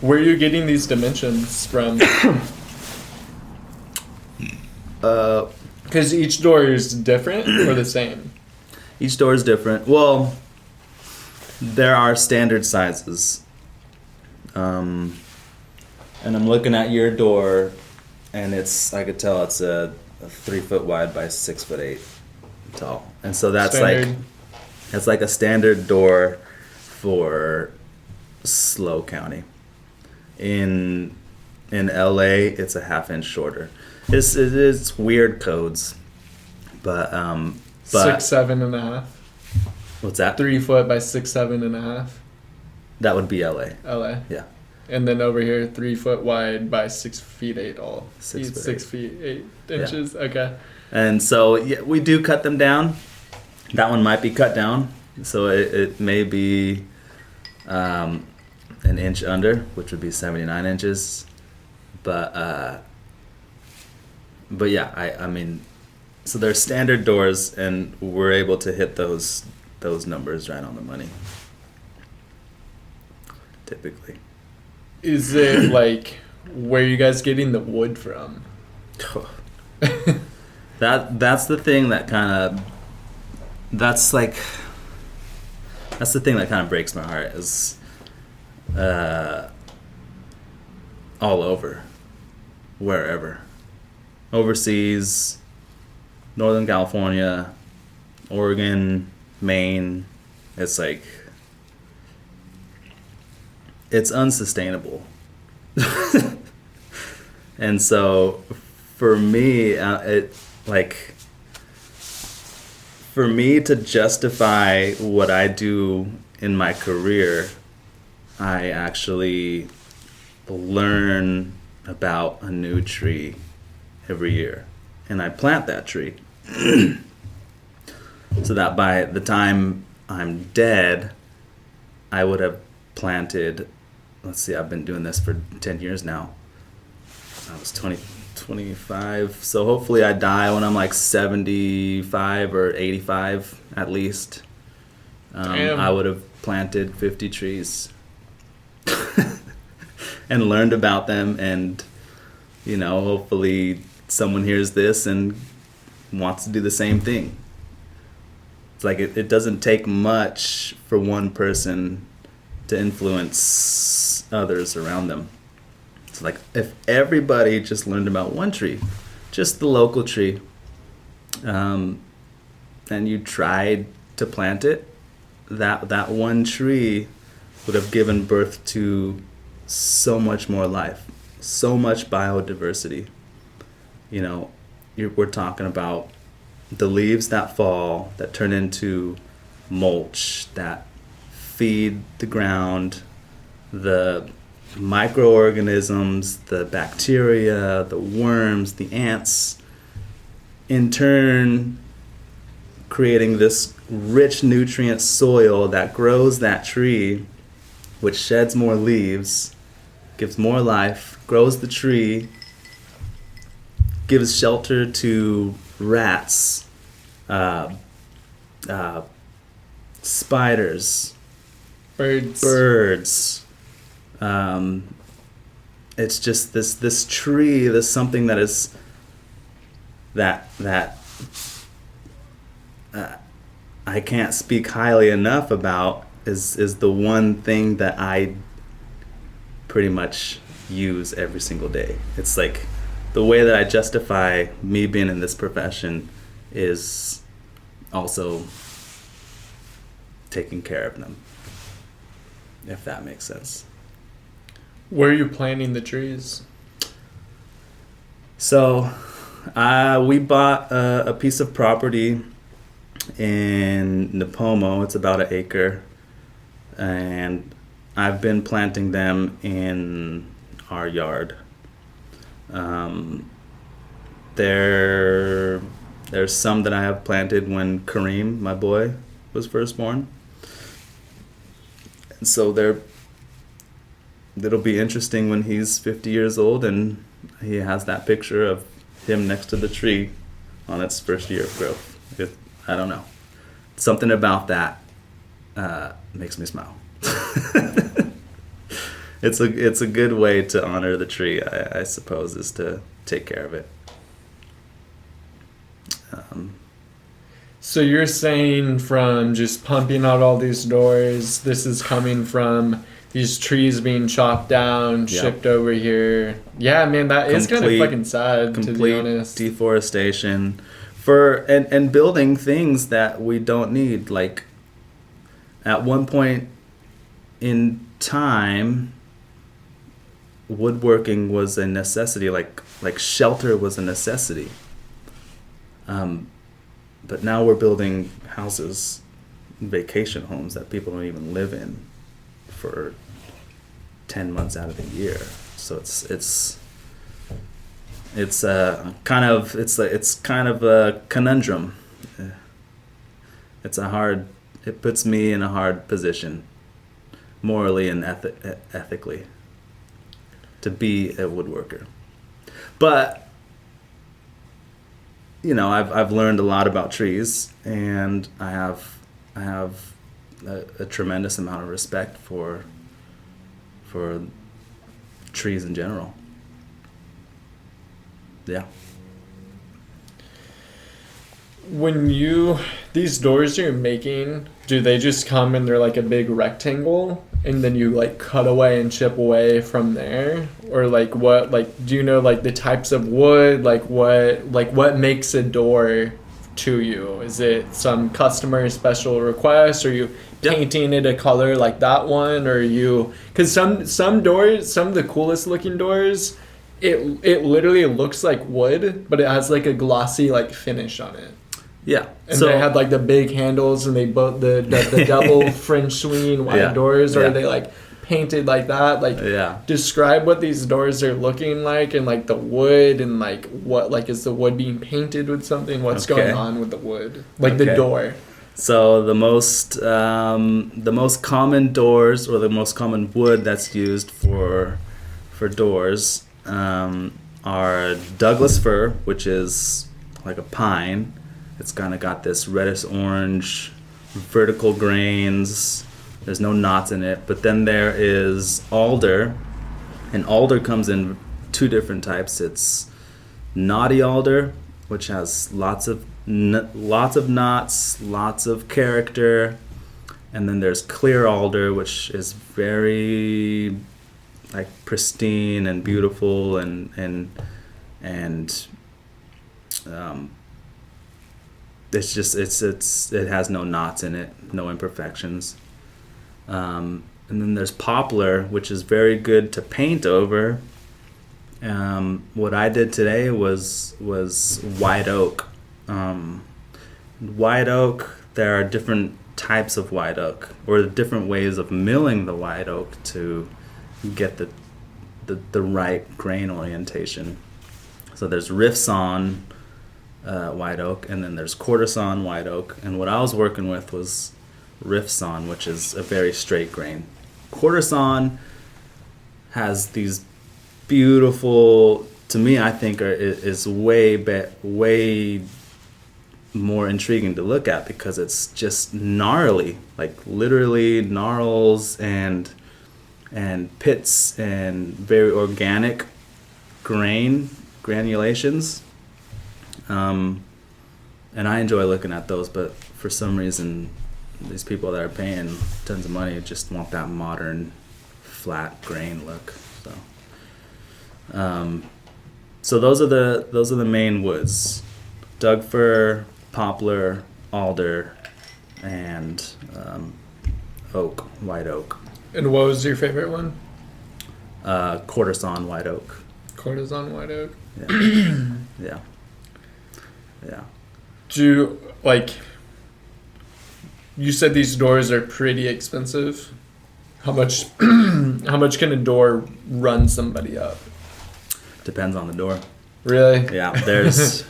Speaker 1: Where are you getting these dimensions from? Because each door is different or the same?
Speaker 2: Each door is different. Well, there are standard sizes. And I'm looking at your door, and I could tell it's a 3 foot wide by 6 foot 8 tall. And so that's standard. That's like a standard door for SLO County. In LA, it's a half inch shorter. It's weird codes, but
Speaker 1: 6, 7.5.
Speaker 2: What's that?
Speaker 1: 3 foot by 6, 7.5.
Speaker 2: That would be LA.
Speaker 1: LA.
Speaker 2: Yeah.
Speaker 1: And then over here, 3 foot wide by 6 feet 8 tall.
Speaker 2: 6
Speaker 1: feet 8 inches. Yeah. Okay.
Speaker 2: And so yeah, we do cut them down. That one might be cut down, so it may be an inch under, which would be 79 inches. But yeah, I mean, so they're standard doors, and we're able to hit those numbers right on the money, typically.
Speaker 1: Is it like, where are you guys getting the wood from?
Speaker 2: That's the thing that kind of that's the thing that kind of breaks my heart, is all over, wherever, overseas, Northern California, Oregon, Maine. It's like, it's unsustainable. And so for me, for me to justify what I do in my career, I actually learn about a new tree every year, and I plant that tree. So that by the time I'm dead, I would have planted, let's see, I've been doing this for 10 years now. I was 25, so hopefully I die when I'm like 75 or 85 at least. I would have planted 50 trees and learned about them, and hopefully someone hears this and wants to do the same thing. It's like it doesn't take much for one person to influence others around them. It's like, if everybody just learned about one tree, just the local tree, and you tried to plant it, that one tree would have given birth to so much more life, so much biodiversity. You know, we're talking about the leaves that fall, that turn into mulch, that feed the ground, the microorganisms, the bacteria, the worms, the ants, in turn creating this rich nutrient soil that grows that tree, which sheds more leaves, gives more life, grows the tree, gives shelter to rats, spiders, birds. It's just this tree, this something that is that I can't speak highly enough about, is the one thing that I pretty much use every single day. It's like the way that I justify me being in this profession is also taking care of them, if that makes sense.
Speaker 1: Where are you planting the trees?
Speaker 2: So we bought a piece of property in Nipomo. It's about 1 acre, and I've been planting them in our yard. There's some that I have planted when Kareem, my boy, was first born. And so it'll be interesting when he's 50 years old and he has that picture of him next to the tree on its first year of growth. I don't know. Something about that makes me smile. It's a good way to honor the tree, I suppose, is to take care of it.
Speaker 1: So you're saying from just pumping out all these doors, this is coming from these trees being chopped down, shipped over here. Yeah, man, that is kind of fucking sad, to be honest.
Speaker 2: Complete deforestation and building things that we don't need. Like, at one point in time, woodworking was a necessity, like shelter was a necessity. But now we're building houses, vacation homes that people don't even live in for 10 months out of the year. So it's kind of a conundrum. It puts me in a hard position, morally and ethically, to be a woodworker. But you know, I've learned a lot about trees, and I have a tremendous amount of respect for trees in general. Yeah.
Speaker 1: When these doors you're making, do they just come and they're like a big rectangle and then you like cut away and chip away from there? Or like what, like, do you know like the types of wood, like what makes a door to you? Is it some customer special request? Or are you painting it a color like that one? Or because some doors, some of the coolest looking doors, it literally looks like wood, but it has like a glossy like finish on it.
Speaker 2: Yeah.
Speaker 1: And they had like the big handles, and they both the double French swinging wide doors, or are they like painted like that? Like, describe what these doors are looking like, and like the wood, and like what, like, is the wood being painted with something? What's going on with the wood, like the door?
Speaker 2: So the most common doors, or the most common wood that's used for doors, are Douglas fir, which is like a pine. It's kind of got this reddish orange vertical grains. There's no knots in it. But then there is alder, and alder comes in two different types. It's knotty alder, which has lots of knots, lots of character, and then there's clear alder, which is very like pristine and beautiful and it has no knots in it, no imperfections. And then there's poplar, which is very good to paint over, What I did today was white oak. White oak, there are different types of white oak, or different ways of milling the white oak to get the right grain orientation. So there's rift-sawn white oak, and then there's quarter-sawn white oak. And what I was working with was rift-sawn, which is a very straight grain. Quarter-sawn has these beautiful, to me, I think is way more intriguing to look at, because it's just gnarly, like literally gnarls and pits and very organic granulations. And I enjoy looking at those, but for some reason these people that are paying tons of money just want that modern flat grain look. So those are the main woods: Doug fir, poplar, alder, and oak, white oak.
Speaker 1: And what was your favorite one?
Speaker 2: Quarter-sawn white oak.
Speaker 1: Quarter-sawn white oak.
Speaker 2: Yeah. Yeah.
Speaker 1: Do you said these doors are pretty expensive. How much can a door run somebody up?
Speaker 2: Depends on the door.
Speaker 1: Really?
Speaker 2: Yeah. There's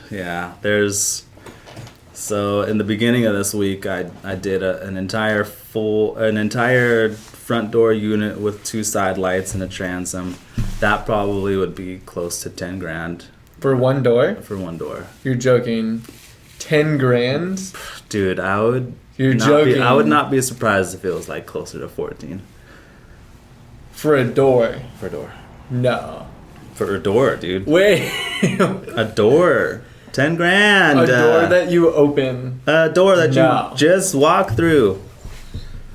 Speaker 2: so in the beginning of this week I did an entire front door unit with 2 side lights and a transom. That probably would be close to $10,000.
Speaker 1: For one door?
Speaker 2: For one door.
Speaker 1: You're joking. $10,000?
Speaker 2: Dude, I would not be surprised if it was like closer to 14.
Speaker 1: For a door?
Speaker 2: For a door.
Speaker 1: No.
Speaker 2: For a door, dude.
Speaker 1: Wait.
Speaker 2: A door. $10,000.
Speaker 1: A door that you open.
Speaker 2: A door that you just walk through.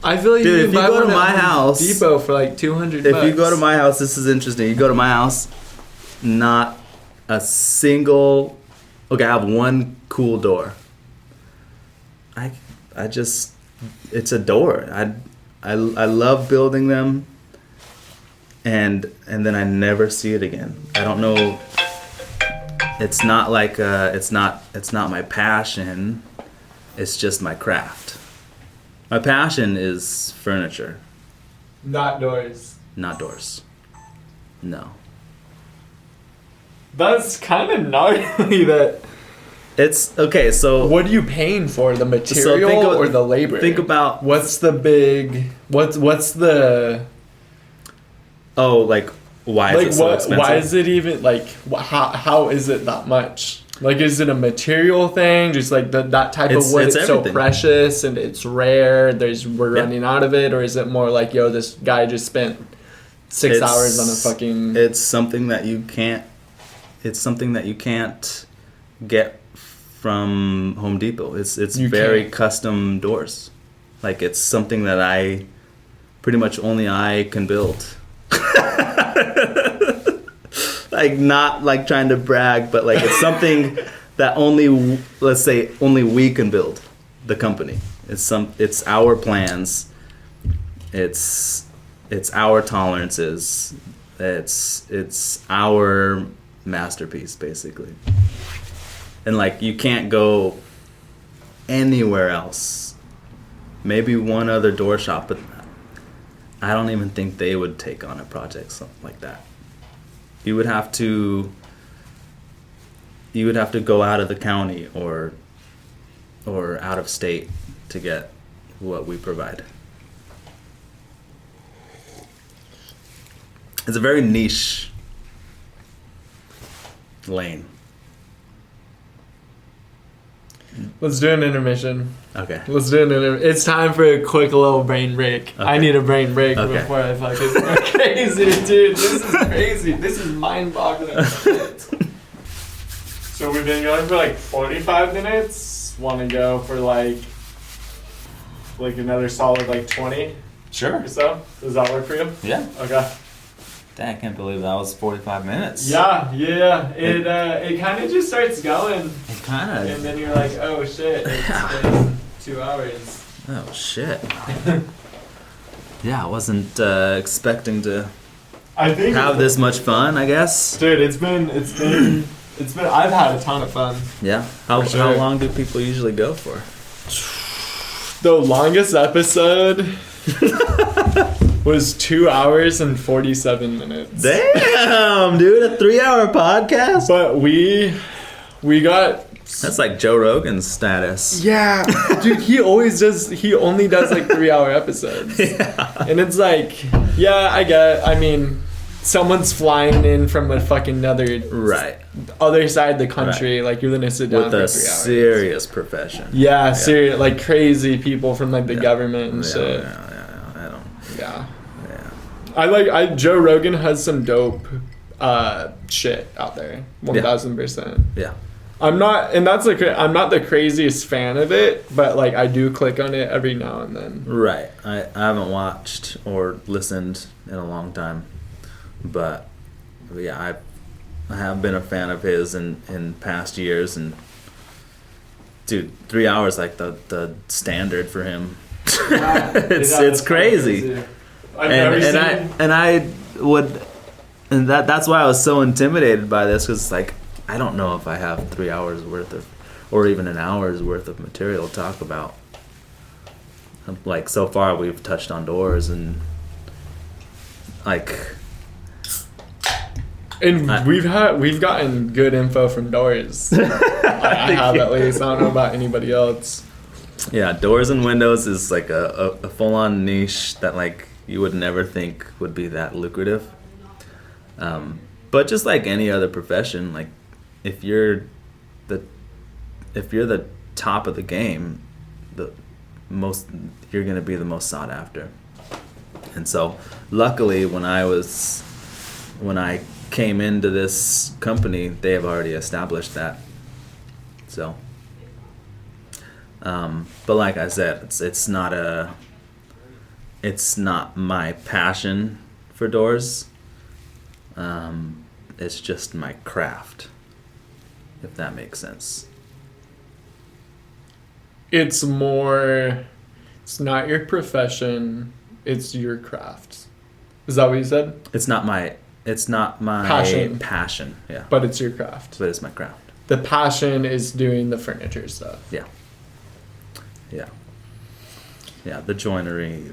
Speaker 1: I feel like
Speaker 2: dude,
Speaker 1: you
Speaker 2: if you go to my house,
Speaker 1: Depot for like $200.
Speaker 2: If you go to my house, this is interesting. You go to my house, not a single. Okay, I have one cool door. It's a door. I love building them, and then I never see it again. I don't know. It's not like it's not my passion. It's just my craft. My passion is furniture.
Speaker 1: Not doors.
Speaker 2: Not doors. No.
Speaker 1: That's kind of gnarly. That.
Speaker 2: It's okay. So
Speaker 1: what are you paying for? The material or the labor?
Speaker 2: Think about
Speaker 1: what's the big. What's the.
Speaker 2: Oh, like why is it so expensive?
Speaker 1: Why is it even like? How is it that much? Like, is it a material thing? Just like that type of wood is so precious and it's rare. We're running out of it, or is it more like, yo, this guy just spent 6 hours on a fucking.
Speaker 2: It's something that you can't. It's something that you can't get from Home Depot. It's very custom doors. Like, it's something that I pretty much only I can build. Like, not like trying to brag, but like it's something that only we can build. The company. It's our plans. It's our tolerances. It's our masterpiece, basically. And like, you can't go anywhere else. Maybe one other door shop, but I don't even think they would take on a project something like that. You would have to go out of the county or out of state to get what we provide. It's a very niche lane.
Speaker 1: Let's do an intermission.
Speaker 2: Okay.
Speaker 1: Let's do an intermission. It's time for a quick little brain break. Okay. I need a brain break before I fucking go crazy, dude. This is crazy. This is mind-boggling shit. So we've been going for like 45 minutes. Want to go for like another solid like 20?
Speaker 2: Sure.
Speaker 1: Or so? Does that work for you?
Speaker 2: Yeah.
Speaker 1: Okay.
Speaker 2: Dang, I can't believe that was 45 minutes.
Speaker 1: Yeah. It kind of just starts going.
Speaker 2: It kind of.
Speaker 1: And then you're like, oh shit, it's been 2 hours.
Speaker 2: Oh shit. Yeah, I wasn't expecting to
Speaker 1: I think
Speaker 2: have this much fun, I guess.
Speaker 1: Dude, it's been. I've had a ton of fun.
Speaker 2: Yeah. How long do people usually go for?
Speaker 1: The longest episode was 2 hours and 47 minutes.
Speaker 2: Damn, dude, a 3-hour podcast.
Speaker 1: But we got.
Speaker 2: That's like Joe Rogan's status.
Speaker 1: Yeah, dude, he only does like 3-hour episodes.
Speaker 2: Yeah.
Speaker 1: And it's like, yeah, I mean, someone's flying in from a fucking other side of the country. Right. Like, you're gonna sit down
Speaker 2: with
Speaker 1: for 3
Speaker 2: a
Speaker 1: hours.
Speaker 2: Serious profession.
Speaker 1: Yeah, serious, like crazy people from like the government and shit.
Speaker 2: Yeah.
Speaker 1: Joe Rogan has some dope shit out there. 1000%.
Speaker 2: Yeah.
Speaker 1: I'm not the craziest fan of it, but like I do click on it every now and then.
Speaker 2: Right. I haven't watched or listened in a long time, but yeah, I have been a fan of his in past years, and dude, 3 hours like the standard for him. Yeah, it's crazy. That's why I was so intimidated by this, because like I don't know if I have 3 hours worth of, or even an hour's worth of material to talk about. Like, so far we've touched on doors and like,
Speaker 1: and we've gotten good info from doors. I have at least. I don't know about anybody else.
Speaker 2: Yeah, doors and windows is like a full-on niche that like you would never think would be that lucrative. But just like any other profession, like if you're the top of the game, you're gonna be the most sought after. And so luckily when I came into this company, they have already established that. So but like I said, it's not my passion for doors. It's just my craft, if that makes sense.
Speaker 1: It's not your profession, it's your craft. Is that what you said?
Speaker 2: It's not my passion. Yeah.
Speaker 1: But it's your craft.
Speaker 2: But it's my craft.
Speaker 1: The passion is doing the furniture stuff.
Speaker 2: Yeah. The joinery,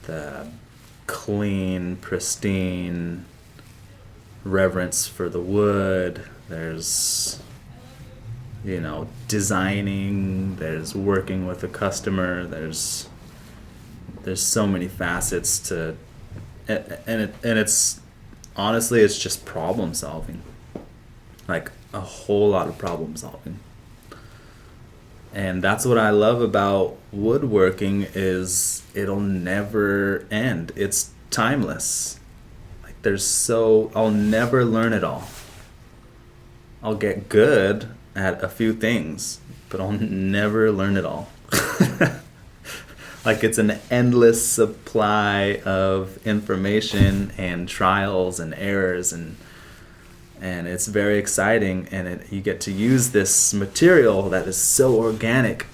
Speaker 2: the clean, pristine reverence for the wood. There's, designing. There's working with the customer. There's so many facets to, and it's honestly, it's just problem solving. Like a whole lot of problem solving. And that's what I love about woodworking, is it'll never end. It's timeless. Like I'll never learn it all. I'll get good at a few things, but I'll never learn it all. Like it's an endless supply of information and trials and errors, and it's very exciting, and you get to use this material that is so organic,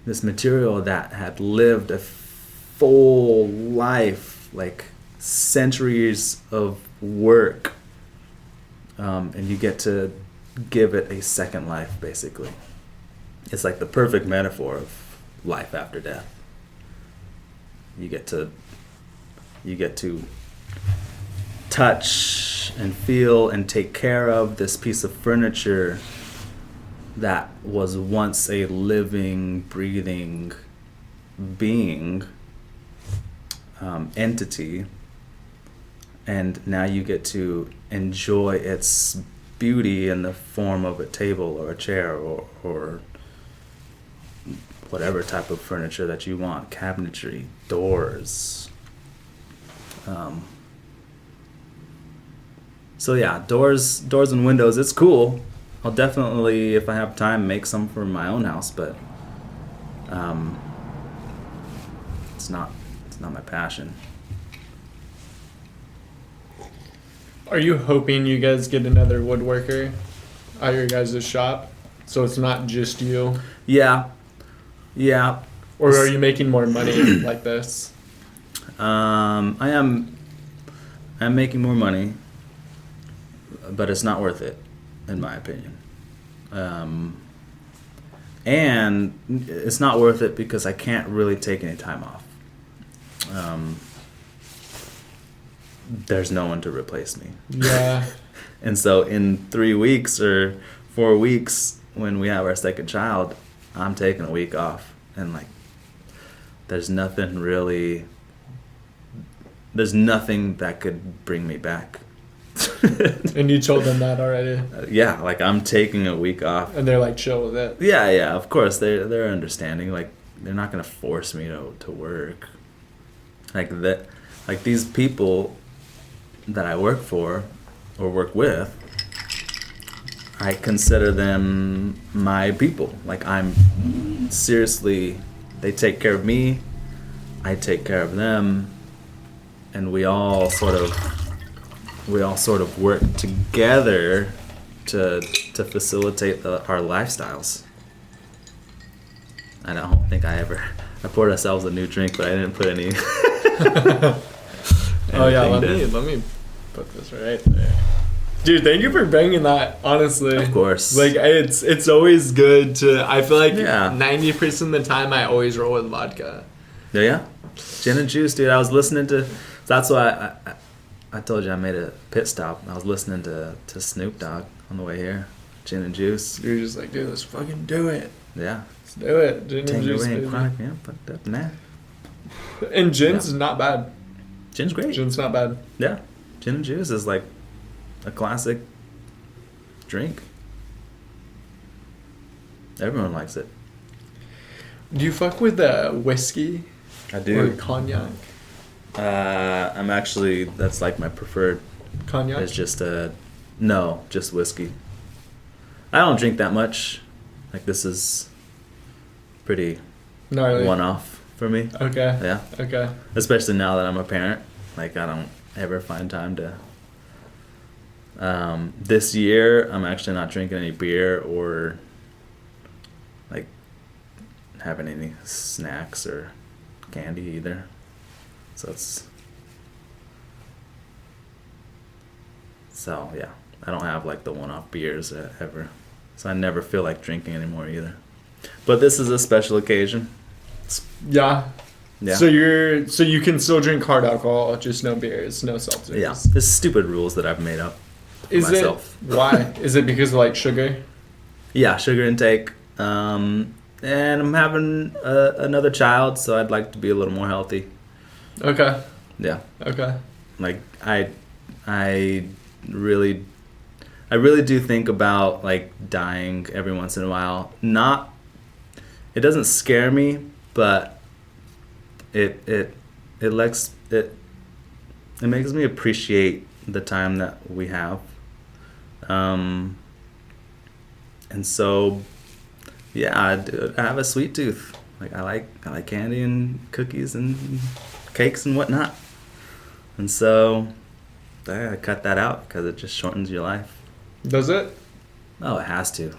Speaker 2: this material that had lived a full life, like centuries of work, and you get to give it a second life, basically. It's like the perfect metaphor of life after death. You get to touch and feel and take care of this piece of furniture that was once a living, breathing being, entity, and now you get to enjoy its beauty in the form of a table or a chair or whatever type of furniture that you want, cabinetry, doors. So yeah, doors and windows, it's cool. I'll definitely, if I have time, make some for my own house, but it's not my passion.
Speaker 1: Are you hoping you guys get another woodworker at your guys' shop, so it's not just you?
Speaker 2: Yeah.
Speaker 1: Or are you making more money like this?
Speaker 2: I am I'm making more money, but it's not worth it, in my opinion. And it's not worth it because I can't really take any time off. There's no one to replace me.
Speaker 1: Yeah.
Speaker 2: And so in 3 weeks or 4 weeks, when we have our second child, I'm taking a week off. And like, there's nothing that could bring me back.
Speaker 1: And you told them that already?
Speaker 2: Yeah, like I'm taking a week off.
Speaker 1: And they're like chill with it?
Speaker 2: Yeah, of course. They're understanding. Like, they're not going to force me to work. Like these people that I work for or work with, I consider them my people. Like, I'm seriously, they take care of me, I take care of them, and we all sort of work together to facilitate our lifestyles. I don't think I poured ourselves a new drink, but I didn't put any.
Speaker 1: Oh yeah, let me put this right there. Dude, thank you for bringing that, honestly.
Speaker 2: Of course.
Speaker 1: Like, it's always good to, I feel like
Speaker 2: 90%
Speaker 1: 90% of the time I always roll with vodka.
Speaker 2: Yeah. Gin and juice, dude. I was listening to, that's why I told you I made a pit stop. I was listening to Snoop Dogg on the way here. Gin and juice.
Speaker 1: You're just like, dude, let's fucking do it.
Speaker 2: Yeah.
Speaker 1: Let's do it. Gin and juice, baby.
Speaker 2: Chronic, yeah, fucked up, nah.
Speaker 1: And gin's is not bad.
Speaker 2: Gin's great.
Speaker 1: Gin's not bad.
Speaker 2: Yeah. Gin and juice is like a classic drink. Everyone likes it.
Speaker 1: Do you fuck with whiskey?
Speaker 2: I do.
Speaker 1: Or cognac?
Speaker 2: I'm actually, that's like my preferred.
Speaker 1: Cognac?
Speaker 2: It's just just whiskey. I don't drink that much. Like, this is pretty
Speaker 1: Gnarly.
Speaker 2: one-off for me.
Speaker 1: Okay.
Speaker 2: Yeah.
Speaker 1: Okay.
Speaker 2: Especially now that I'm a parent. Like, I don't ever find time to. This year, I'm actually not drinking any beer or like having any snacks or candy either. So yeah, I don't have like the one-off beers ever. So I never feel like drinking anymore either. But this is a special occasion.
Speaker 1: Yeah.
Speaker 2: Yeah.
Speaker 1: So you can still drink hard alcohol, just no beers, no seltzers.
Speaker 2: Yeah. It's stupid rules that I've made up for myself.
Speaker 1: Why? Is it because of like sugar?
Speaker 2: Yeah, sugar intake. And I'm having another child, so I'd like to be a little more healthy.
Speaker 1: Okay.
Speaker 2: Yeah.
Speaker 1: Okay.
Speaker 2: Like I really do think about like dying every once in a while. It doesn't scare me, but it makes me appreciate the time that we have. And so yeah, I have a sweet tooth. Like I like candy and cookies and cakes and whatnot. And so I gotta cut that out because it just shortens your life.
Speaker 1: Does it?
Speaker 2: Oh, it has to.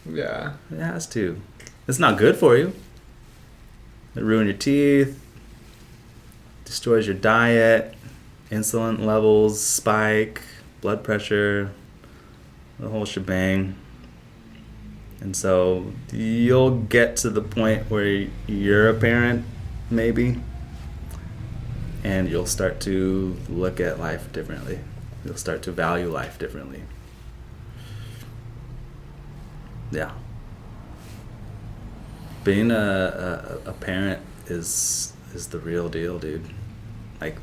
Speaker 1: Yeah.
Speaker 2: It has to. It's not good for you. It ruins your teeth, destroys your diet, insulin levels spike, blood pressure, the whole shebang. And so you'll get to the point where you're a parent, maybe, and you'll start to look at life differently. You'll start to value life differently. Yeah. Being a parent is the real deal, dude. Like,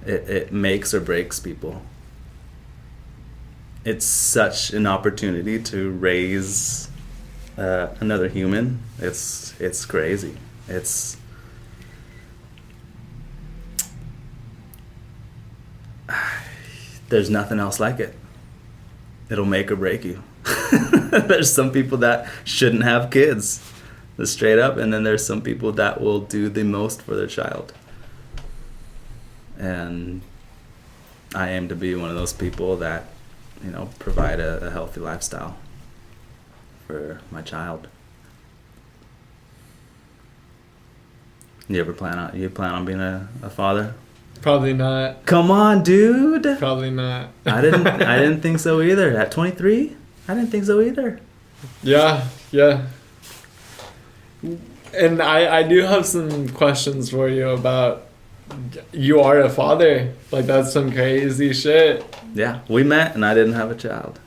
Speaker 2: it makes or breaks people. It's such an opportunity to raise another human. It's crazy. There's nothing else like it. It'll make or break you. There's some people that shouldn't have kids, straight up, and then there's some people that will do the most for their child. And I aim to be one of those people that, provide a healthy lifestyle for my child. You plan on being a father?
Speaker 1: Probably not.
Speaker 2: Come on, dude.
Speaker 1: Probably not.
Speaker 2: I didn't think so either. At 23, I didn't think so either.
Speaker 1: Yeah. And I do have some questions for you about, you are a father. Like, that's some crazy shit.
Speaker 2: Yeah, we met and I didn't have a child.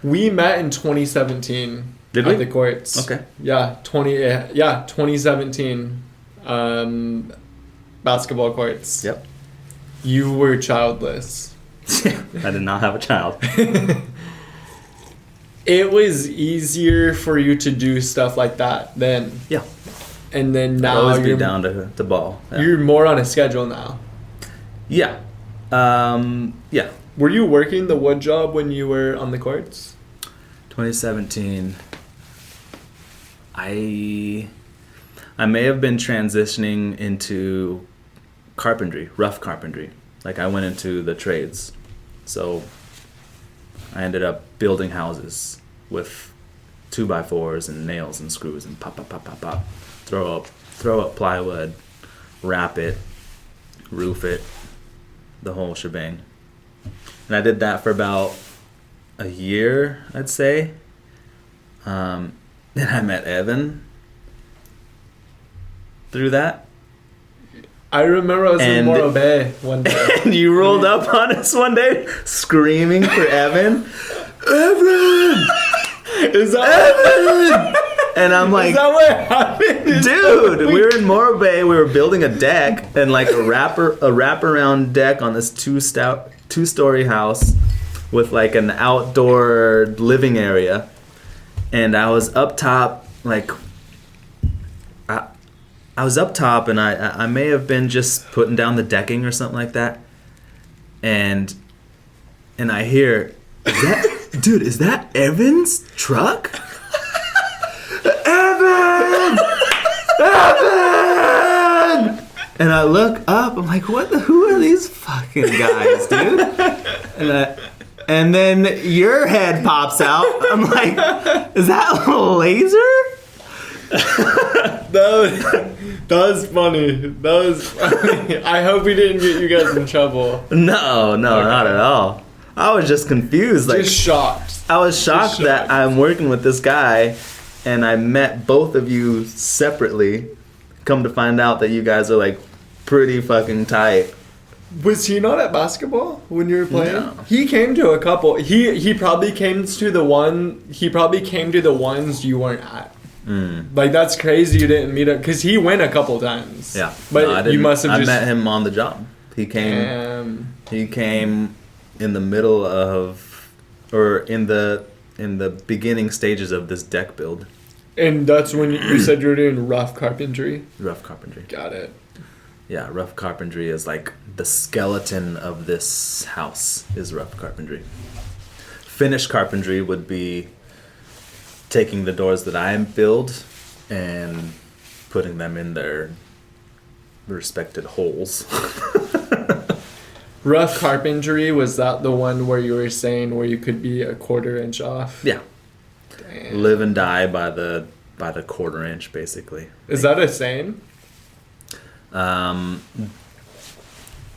Speaker 1: We met in 2017.
Speaker 2: Did we?
Speaker 1: At the courts.
Speaker 2: Okay.
Speaker 1: Yeah, 2017. Basketball courts.
Speaker 2: Yep.
Speaker 1: You were childless.
Speaker 2: I did not have a child.
Speaker 1: It was easier for you to do stuff like that then.
Speaker 2: Yeah.
Speaker 1: And then now
Speaker 2: I'd always be
Speaker 1: you're
Speaker 2: down to ball. Yeah.
Speaker 1: You're more on a schedule now.
Speaker 2: Yeah. Yeah.
Speaker 1: Were you working the wood job when you were on the courts?
Speaker 2: 2017. I may have been transitioning into carpentry, rough carpentry. Like, I went into the trades. So I ended up building houses with 2x4s and nails and screws and pop. Throw up plywood, wrap it, roof it, the whole shebang. And I did that for about a year, I'd say. Then I met Evan through that.
Speaker 1: I remember I was in Morro Bay one day.
Speaker 2: And you rolled up on us one day screaming for Evan. Evan!
Speaker 1: Is that
Speaker 2: Evan! And I'm like,
Speaker 1: is that what happened?
Speaker 2: dude, we were in Morro Bay. We were building a deck and like a wraparound deck on this two-story house with like an outdoor living area. And I was up top, like, I was up top, and I may have been just putting down the decking or something like that. And I hear, is that Evan's truck? Evan! Evan! And I look up, I'm like, who are these fucking guys, dude? And then your head pops out. I'm like, is that a laser?
Speaker 1: That was funny. I hope we didn't get you guys in trouble.
Speaker 2: No, not at all. I was just confused. Like,
Speaker 1: just shocked.
Speaker 2: I was shocked that I'm working with this guy, and I met both of you separately. Come to find out that you guys are like pretty fucking tight.
Speaker 1: Was he not at basketball when you were playing?
Speaker 2: No.
Speaker 1: He came to a couple. He probably came to the one. He probably came to the ones you weren't at. Like, that's crazy you didn't meet him, because he went a couple times.
Speaker 2: Yeah,
Speaker 1: but you must have
Speaker 2: I
Speaker 1: just
Speaker 2: met him on the job. He came. He came in the middle of, or in the beginning stages of this deck build.
Speaker 1: And that's when you said you were doing rough carpentry.
Speaker 2: Rough carpentry.
Speaker 1: Got it.
Speaker 2: Yeah, rough carpentry is like the skeleton of this house is rough carpentry. Finished carpentry would be taking the doors that I build and putting them in their respected holes.
Speaker 1: Rough carpentry, was that the one where you were saying where you could be a 1/4 inch off?
Speaker 2: Yeah.
Speaker 1: Damn.
Speaker 2: Live and die by the 1/4 inch, basically.
Speaker 1: Is that a saying?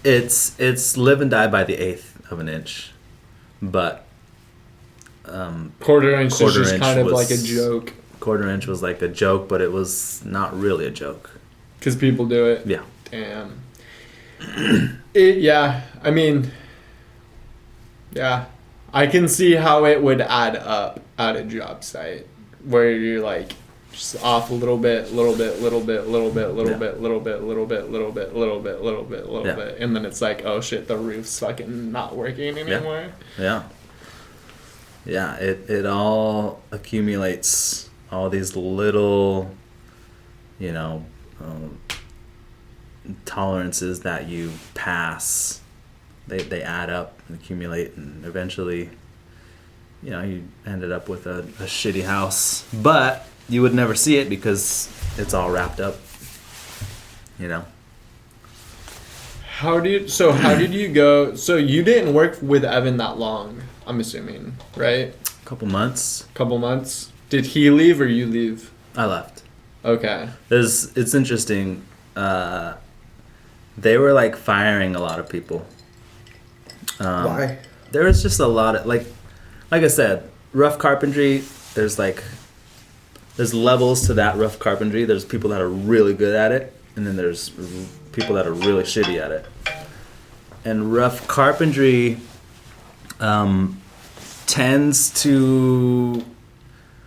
Speaker 2: It's live and die by the 1/8 of an inch, but
Speaker 1: 1/4 inch is just kind of like a joke.
Speaker 2: 1/4 inch was like a joke, but it was not really a joke.
Speaker 1: Because people do it.
Speaker 2: Yeah.
Speaker 1: Damn. Yeah. I mean, yeah. I can see how it would add up at a job site where you're like just off a little bit, and then it's like, oh shit, the roof's fucking not working anymore.
Speaker 2: Yeah, it all accumulates, all these little, tolerances that you pass. They add up and accumulate, and eventually, you ended up with a shitty house. But you would never see it because it's all wrapped up,
Speaker 1: How did you go? So you didn't work with Evan that long, I'm assuming, right?
Speaker 2: Couple months.
Speaker 1: Did he leave or you leave?
Speaker 2: I left.
Speaker 1: Okay.
Speaker 2: It's interesting. they were like firing a lot of people.
Speaker 1: Why?
Speaker 2: There was just a lot of like I said, rough carpentry. There's levels to that rough carpentry. There's people that are really good at it, and then there's people that are really shitty at it. And rough carpentry tends to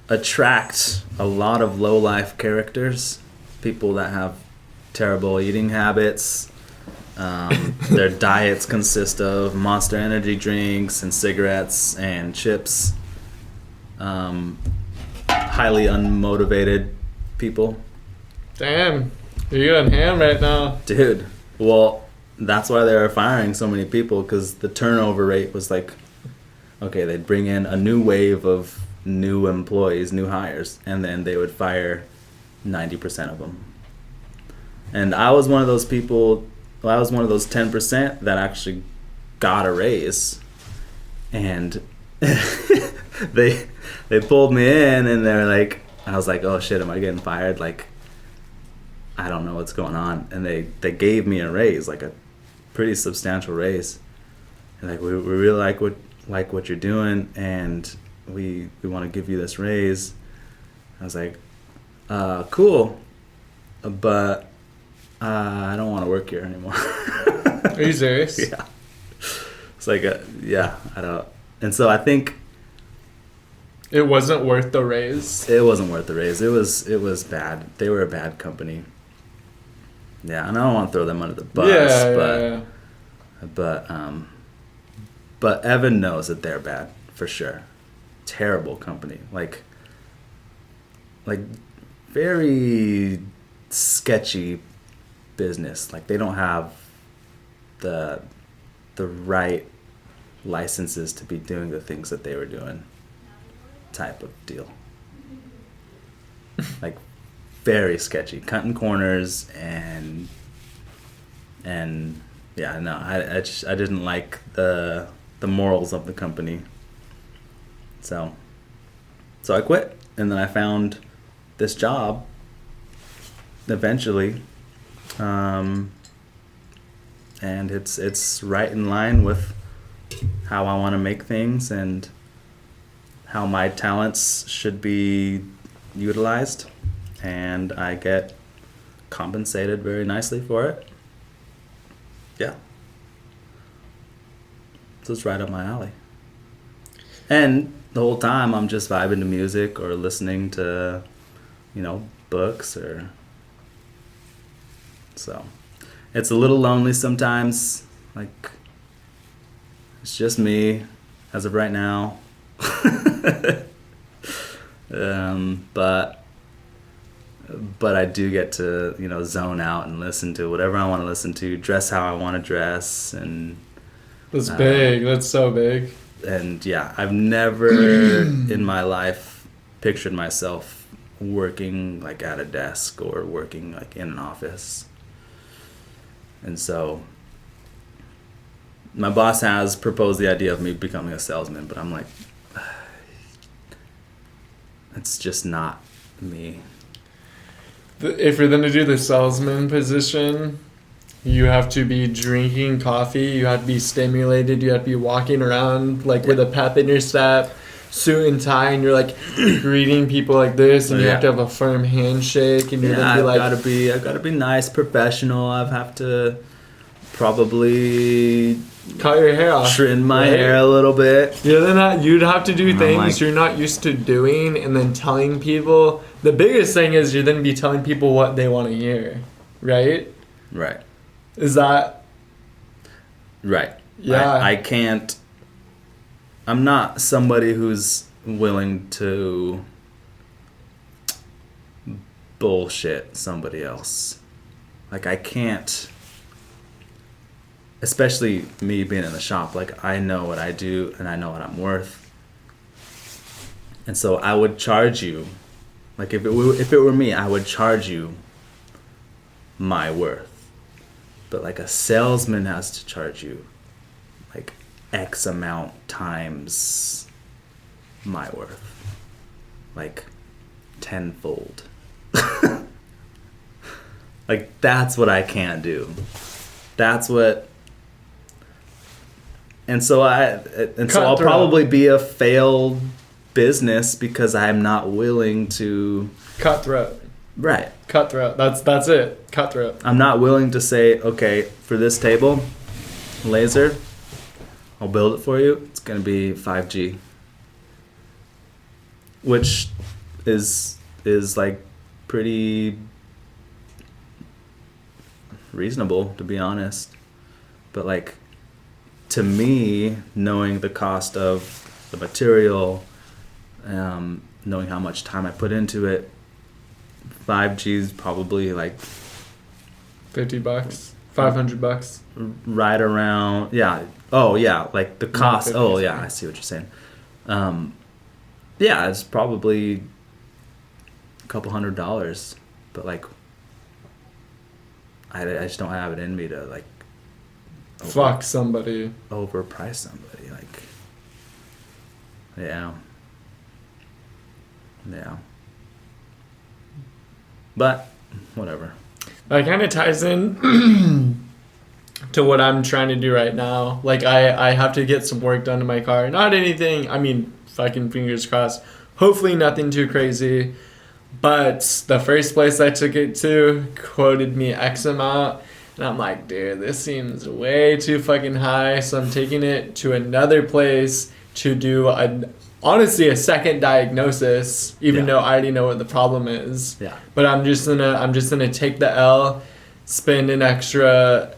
Speaker 2: attract a lot of low-life characters, people that have terrible eating habits. Their diets consist of Monster Energy drinks and cigarettes and chips. Highly unmotivated people.
Speaker 1: Damn, you're going ham right now.
Speaker 2: Dude, well, that's why they were firing so many people, because the turnover rate was like, okay, they'd bring in a new wave of new employees, new hires, and then they would fire 90% of them. And I was one of those people, I was one of those 10% that actually got a raise. And they pulled me in, and they're like, I was like, oh shit, am I getting fired? Like, I don't know what's going on. And they gave me a raise, like a pretty substantial raise. And like, we really like what you're doing, and we want to give you this raise. I was like, cool, but I don't want to work here anymore.
Speaker 1: Are you serious?
Speaker 2: Yeah. It's like, yeah, I don't. And so I think
Speaker 1: it wasn't worth the raise.
Speaker 2: It wasn't worth the raise. It was bad. They were a bad company. Yeah, and I don't want to throw them under the bus, but Evan knows that they're bad for sure. Terrible company. Like very sketchy business. Like, they don't have the right licenses to be doing the things that they were doing, type of deal. Like, very sketchy, cutting corners, and yeah, no, I didn't like the morals of the company. So I quit, and then I found this job eventually, and it's right in line with how I want to make things and how my talents should be utilized, and I get compensated very nicely for it. Yeah. So it's right up my alley. And the whole time I'm just vibing to music or listening to, books or... So it's a little lonely sometimes. Like, it's just me as of right now. But I do get to, zone out and listen to whatever I want to listen to, dress how I want to dress, and
Speaker 1: that's big. That's so big.
Speaker 2: And yeah, I've never in my life pictured myself working like at a desk or working like in an office. And so my boss has proposed the idea of me becoming a salesman, but I'm like, it's just not me.
Speaker 1: If you're going to do the salesman position, you have to be drinking coffee, you have to be stimulated, you have to be walking around like with a pep in your step, suit and tie, and you're like greeting people like this, and you have to have a firm handshake, and you're gonna be like,
Speaker 2: I've gotta be nice, professional. I have to probably
Speaker 1: cut your hair off,
Speaker 2: trim my hair a little bit.
Speaker 1: You'd have to do things you're not used to doing, and then telling people. The biggest thing is you're then be telling people what they want to hear, right?
Speaker 2: Right.
Speaker 1: Is that
Speaker 2: right?
Speaker 1: Yeah.
Speaker 2: I can't. I'm not somebody who's willing to bullshit somebody else. Like, I can't. Especially me being in the shop, like, I know what I do and I know what I'm worth. And so I would charge you, like, if it were me, I would charge you my worth. But like, a salesman has to charge you like X amount times my worth, like tenfold. Like, that's what I can't do. that's what. And so I'll probably be a failed business because I'm not willing to
Speaker 1: cutthroat.
Speaker 2: Right.
Speaker 1: Cutthroat. That's it. Cutthroat.
Speaker 2: I'm not willing to say, okay, for this table, laser, I'll build it for you. It's gonna be 5G, which is like pretty reasonable, to be honest. But like, to me, knowing the cost of the material, knowing how much time I put into it, 5G is probably like
Speaker 1: $50, $500,
Speaker 2: right around. Yeah. Oh yeah, like the cost. Oh yeah, I see what you're saying. Yeah, it's probably a couple $100, but like I just don't have it in me to like
Speaker 1: fuck somebody,
Speaker 2: overprice somebody. Like, yeah. But whatever.
Speaker 1: That kind of ties in to what I'm trying to do right now. Like, I have to get some work done to my car. Not anything, I mean, fucking fingers crossed. Hopefully nothing too crazy. But the first place I took it to quoted me X amount. And I'm like, dude, this seems way too fucking high. So I'm taking it to another place to do honestly a second diagnosis, even though I already know what the problem is.
Speaker 2: Yeah.
Speaker 1: But I'm just gonna take the L, spend an extra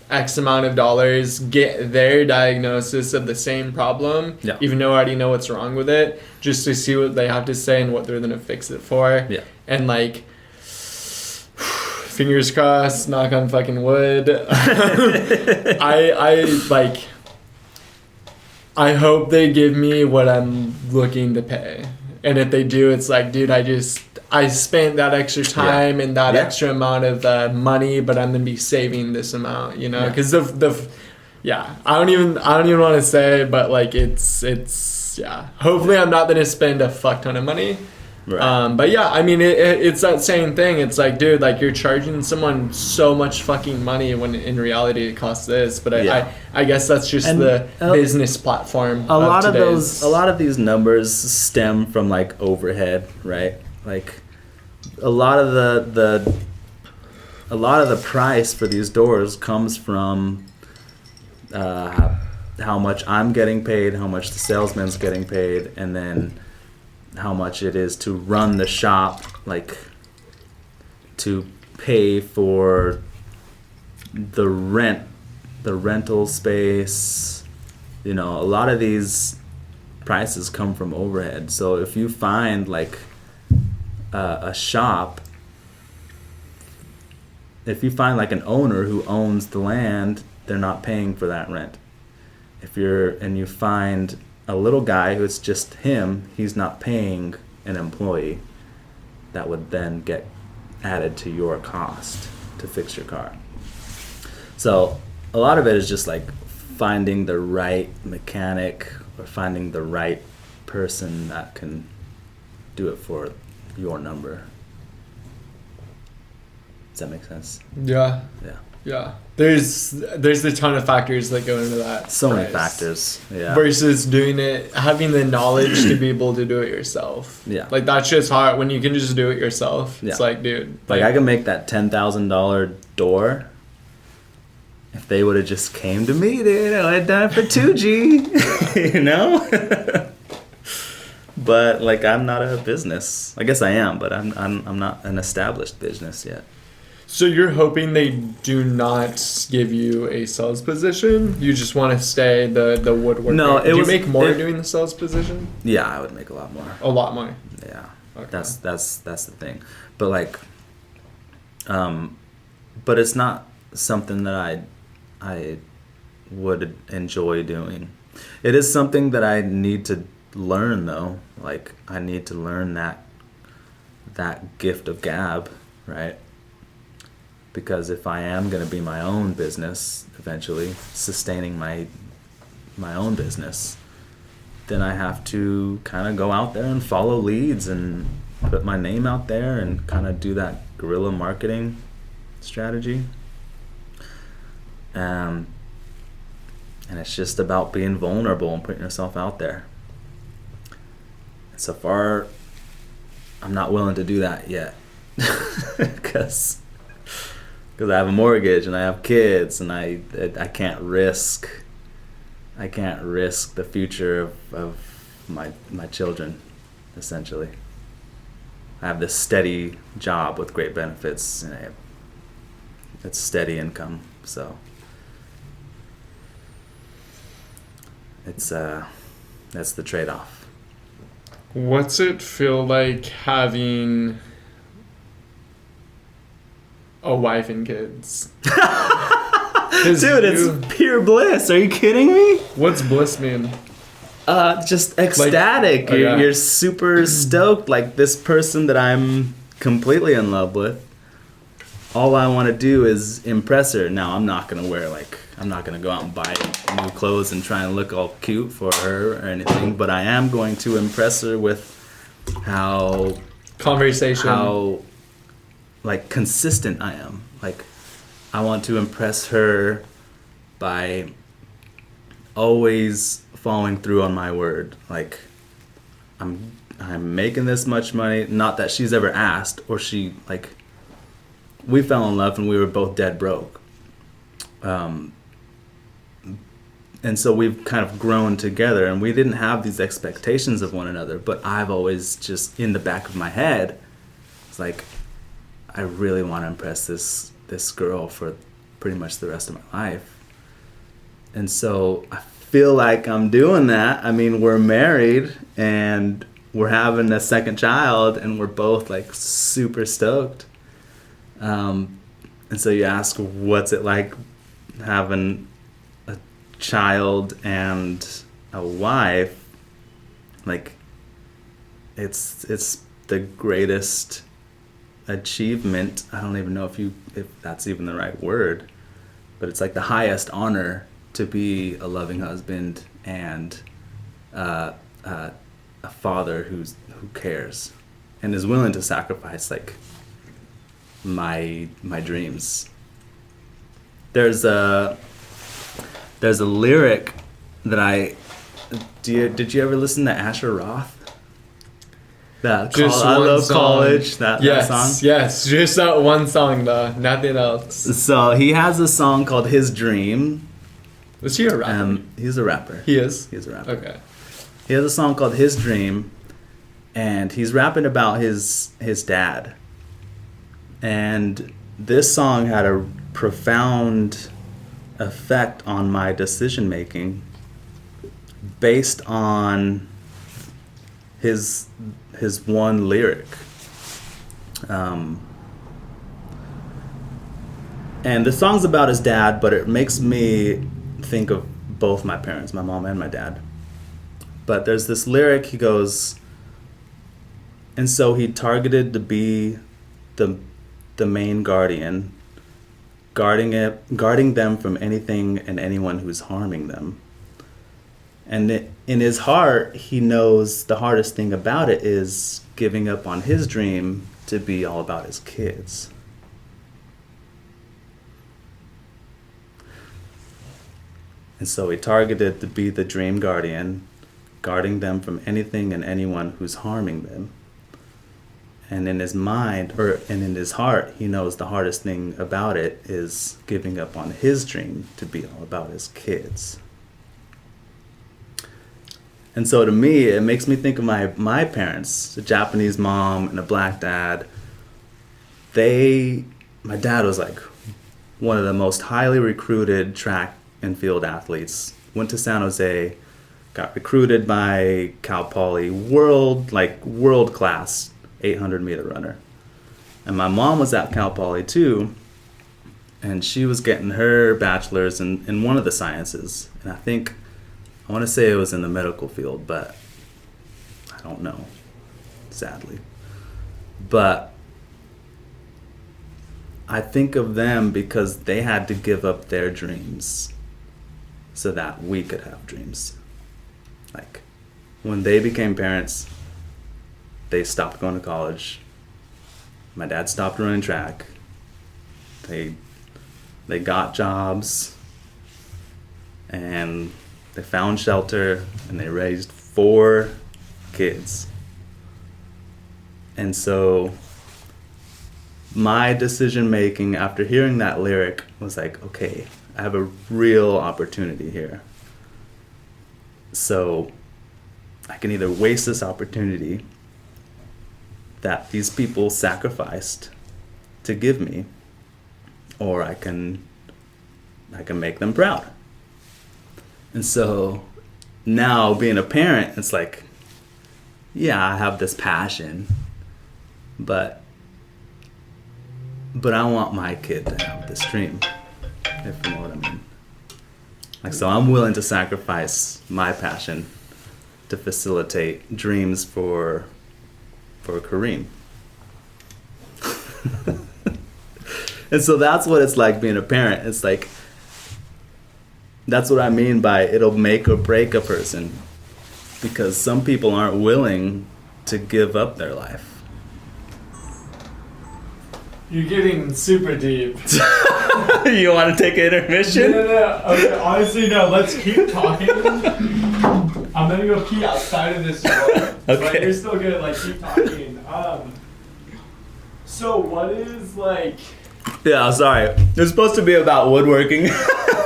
Speaker 1: X amount of dollars, get their diagnosis of the same problem, even though I already know what's wrong with it, just to see what they have to say and what they're gonna fix it for.
Speaker 2: Yeah.
Speaker 1: And like, fingers crossed, knock on fucking wood. I hope they give me what I'm looking to pay. And if they do, it's like, dude, I spent that extra time and that extra amount of money, but I'm gonna be saving this amount, you know? Because I don't even want to say, but like it's hopefully I'm not gonna spend a fuck ton of money. Right. But yeah, I mean, it's that same thing. It's like, dude, like you're charging someone so much fucking money when in reality it costs this. But I guess that's just the business platform.
Speaker 2: A lot of these numbers stem from like overhead, right? Like a lot of the price for these doors comes from how much I'm getting paid, how much the salesman's getting paid, and then how much it is to run the shop, like to pay for the rental space. You know, a lot of these prices come from overhead. So if you find like a shop, if you find like an owner who owns the land, they're not paying for that rent. And you find a little guy who it's just him, he's not paying an employee, that would then get added to your cost to fix your car. So a lot of it is just like finding the right mechanic or finding the right person that can do it for your number. Does that make sense?
Speaker 1: Yeah. There's a ton of factors that go into that.
Speaker 2: So many factors. Yeah.
Speaker 1: Versus doing it, having the knowledge to be able to do it yourself.
Speaker 2: Yeah.
Speaker 1: Like that shit's hard when you can just do it yourself. It's like, dude.
Speaker 2: Like I can make that $10,000 door. If they would have just came to me, dude, I would have done it for 2G. You know? But like I'm not a business. I guess I am, but I'm not an established business yet.
Speaker 1: So you're hoping they do not give you a sales position? You just want to stay the woodworker? No, do you make more doing the sales position?
Speaker 2: Yeah, I would make a lot more.
Speaker 1: A lot more?
Speaker 2: Yeah. Okay. That's the thing. But like, but it's not something that I would enjoy doing. It is something that I need to learn though. Like I need to learn that gift of gab, right? Because if I am going to be my own business eventually, sustaining my own business, then I have to kind of go out there and follow leads and put my name out there and kind of do that guerrilla marketing strategy. And it's just about being vulnerable and putting yourself out there. And so far, I'm not willing to do that yet. Because I have a mortgage and I have kids, and I can't risk the future of my children, essentially. I have this steady job with great benefits, and it's steady income, so it's that's the trade-off.
Speaker 1: What's it feel like having a wife and kids?
Speaker 2: Dude, it's pure bliss. Are you kidding me?
Speaker 1: What's bliss mean?
Speaker 2: Just ecstatic.
Speaker 1: Like,
Speaker 2: you're super stoked. Like, this person that I'm completely in love with, all I want to do is impress her. Now, I'm not going to go out and buy new clothes and try and look all cute for her or anything, but I am going to impress her with how like consistent I am. Like, I want to impress her by always following through on my word. Like, I'm making this much money. Not that she's ever asked, or she, like, we fell in love and we were both dead broke. And so we've kind of grown together, and we didn't have these expectations of one another, but I've always just, in the back of my head, it's like, I really want to impress this girl for pretty much the rest of my life. And so I feel like I'm doing that. I mean, we're married and we're having a second child, and we're both like super stoked. And so you ask, what's it like having a child and a wife? Like, it's the greatest achievement. I don't even know if that's even the right word, but it's like the highest honor to be a loving husband and a father who cares and is willing to sacrifice like my dreams. There's a lyric that did you ever listen to Asher Roth? I love song. College. That song.
Speaker 1: Yes, just that one song though, nothing else.
Speaker 2: So he has a song called "His Dream."
Speaker 1: Was he a rapper?
Speaker 2: He's a rapper.
Speaker 1: He is?
Speaker 2: He's a rapper.
Speaker 1: Okay.
Speaker 2: He has a song called "His Dream," and he's rapping about his dad. And this song had a profound effect on my decision making based on his one lyric. And the song's about his dad, but it makes me think of both my parents, my mom and my dad. But there's this lyric, he goes, and so he targeted to be the main guardian, guarding them from anything and anyone who's harming them. And in his heart, he knows the hardest thing about it is giving up on his dream to be all about his kids. And so he targeted to be the dream guardian, guarding them from anything and anyone who's harming them. And in his mind, and in his heart, he knows the hardest thing about it is giving up on his dream to be all about his kids. And so to me, it makes me think of my parents, a Japanese mom and a black dad. My dad was like one of the most highly recruited track and field athletes. Went to San Jose, got recruited by Cal Poly, world class 800 meter runner. And my mom was at Cal Poly too, and she was getting her bachelor's in one of the sciences. And I want to say it was in the medical field, but I don't know, sadly. But I think of them because they had to give up their dreams so that we could have dreams. Like, when they became parents, they stopped going to college. My dad stopped running track. They got jobs. and they found shelter, and they raised 4 kids. And so my decision making after hearing that lyric was like, okay, I have a real opportunity here. So I can either waste this opportunity that these people sacrificed to give me, or I can make them proud. And so now being a parent, it's like, yeah, I have this passion, but I want my kid to have this dream, if you know what I mean. Like, so I'm willing to sacrifice my passion to facilitate dreams for Kareem. And so that's what it's like being a parent. It's like, that's what I mean by it'll make or break a person, because some people aren't willing to give up their life.
Speaker 1: You're getting super deep.
Speaker 2: You want to take an intermission?
Speaker 1: No. Okay, honestly, no. Let's keep talking. I'm gonna go pee outside of this door.
Speaker 2: Okay.
Speaker 1: But you're still good. Like, keep talking. So what is like?
Speaker 2: Yeah, sorry. It's supposed to be about woodworking.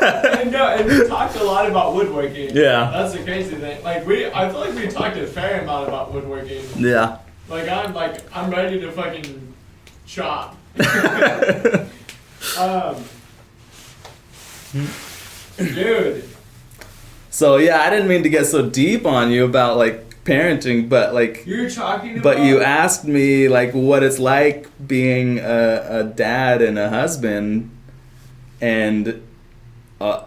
Speaker 1: and we talked a lot about woodworking.
Speaker 2: Yeah.
Speaker 1: That's the crazy thing. Like I feel like we talked a fair amount about woodworking.
Speaker 2: Yeah.
Speaker 1: I'm ready to fucking chop. Dude.
Speaker 2: So yeah, I didn't mean to get so deep on you about like parenting, but like
Speaker 1: you're talking about.
Speaker 2: But you asked me like what it's like being a dad and a husband, and I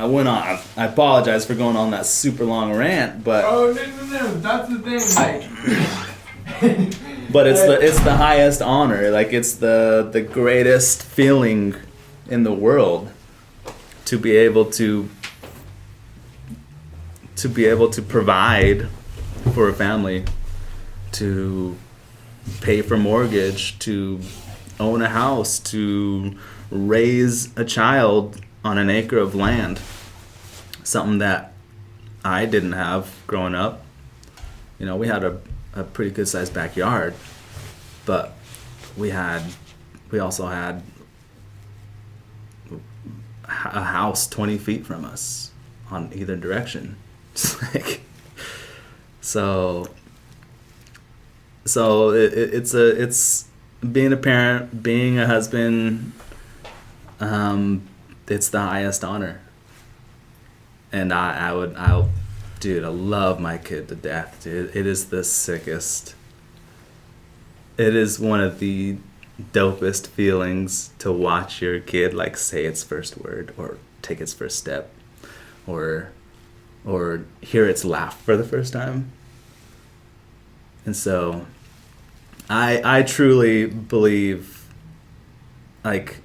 Speaker 2: went on. I apologize for going on that super long rant, but
Speaker 1: no, that's the thing. Like,
Speaker 2: but it's the highest honor. Like, it's the greatest feeling in the world to be able to provide for a family, to pay for mortgage, to own a house, to raise a child on an acre of land. Something that I didn't have growing up. You know, we had a pretty good sized backyard, but we also had a house 20 feet from us on either direction. It's being a parent, being a husband. It's the highest honor, and I love my kid to death, dude. It is the sickest. It is one of the dopest feelings to watch your kid like say its first word or take its first step, or hear its laugh for the first time. And so I truly believe, like,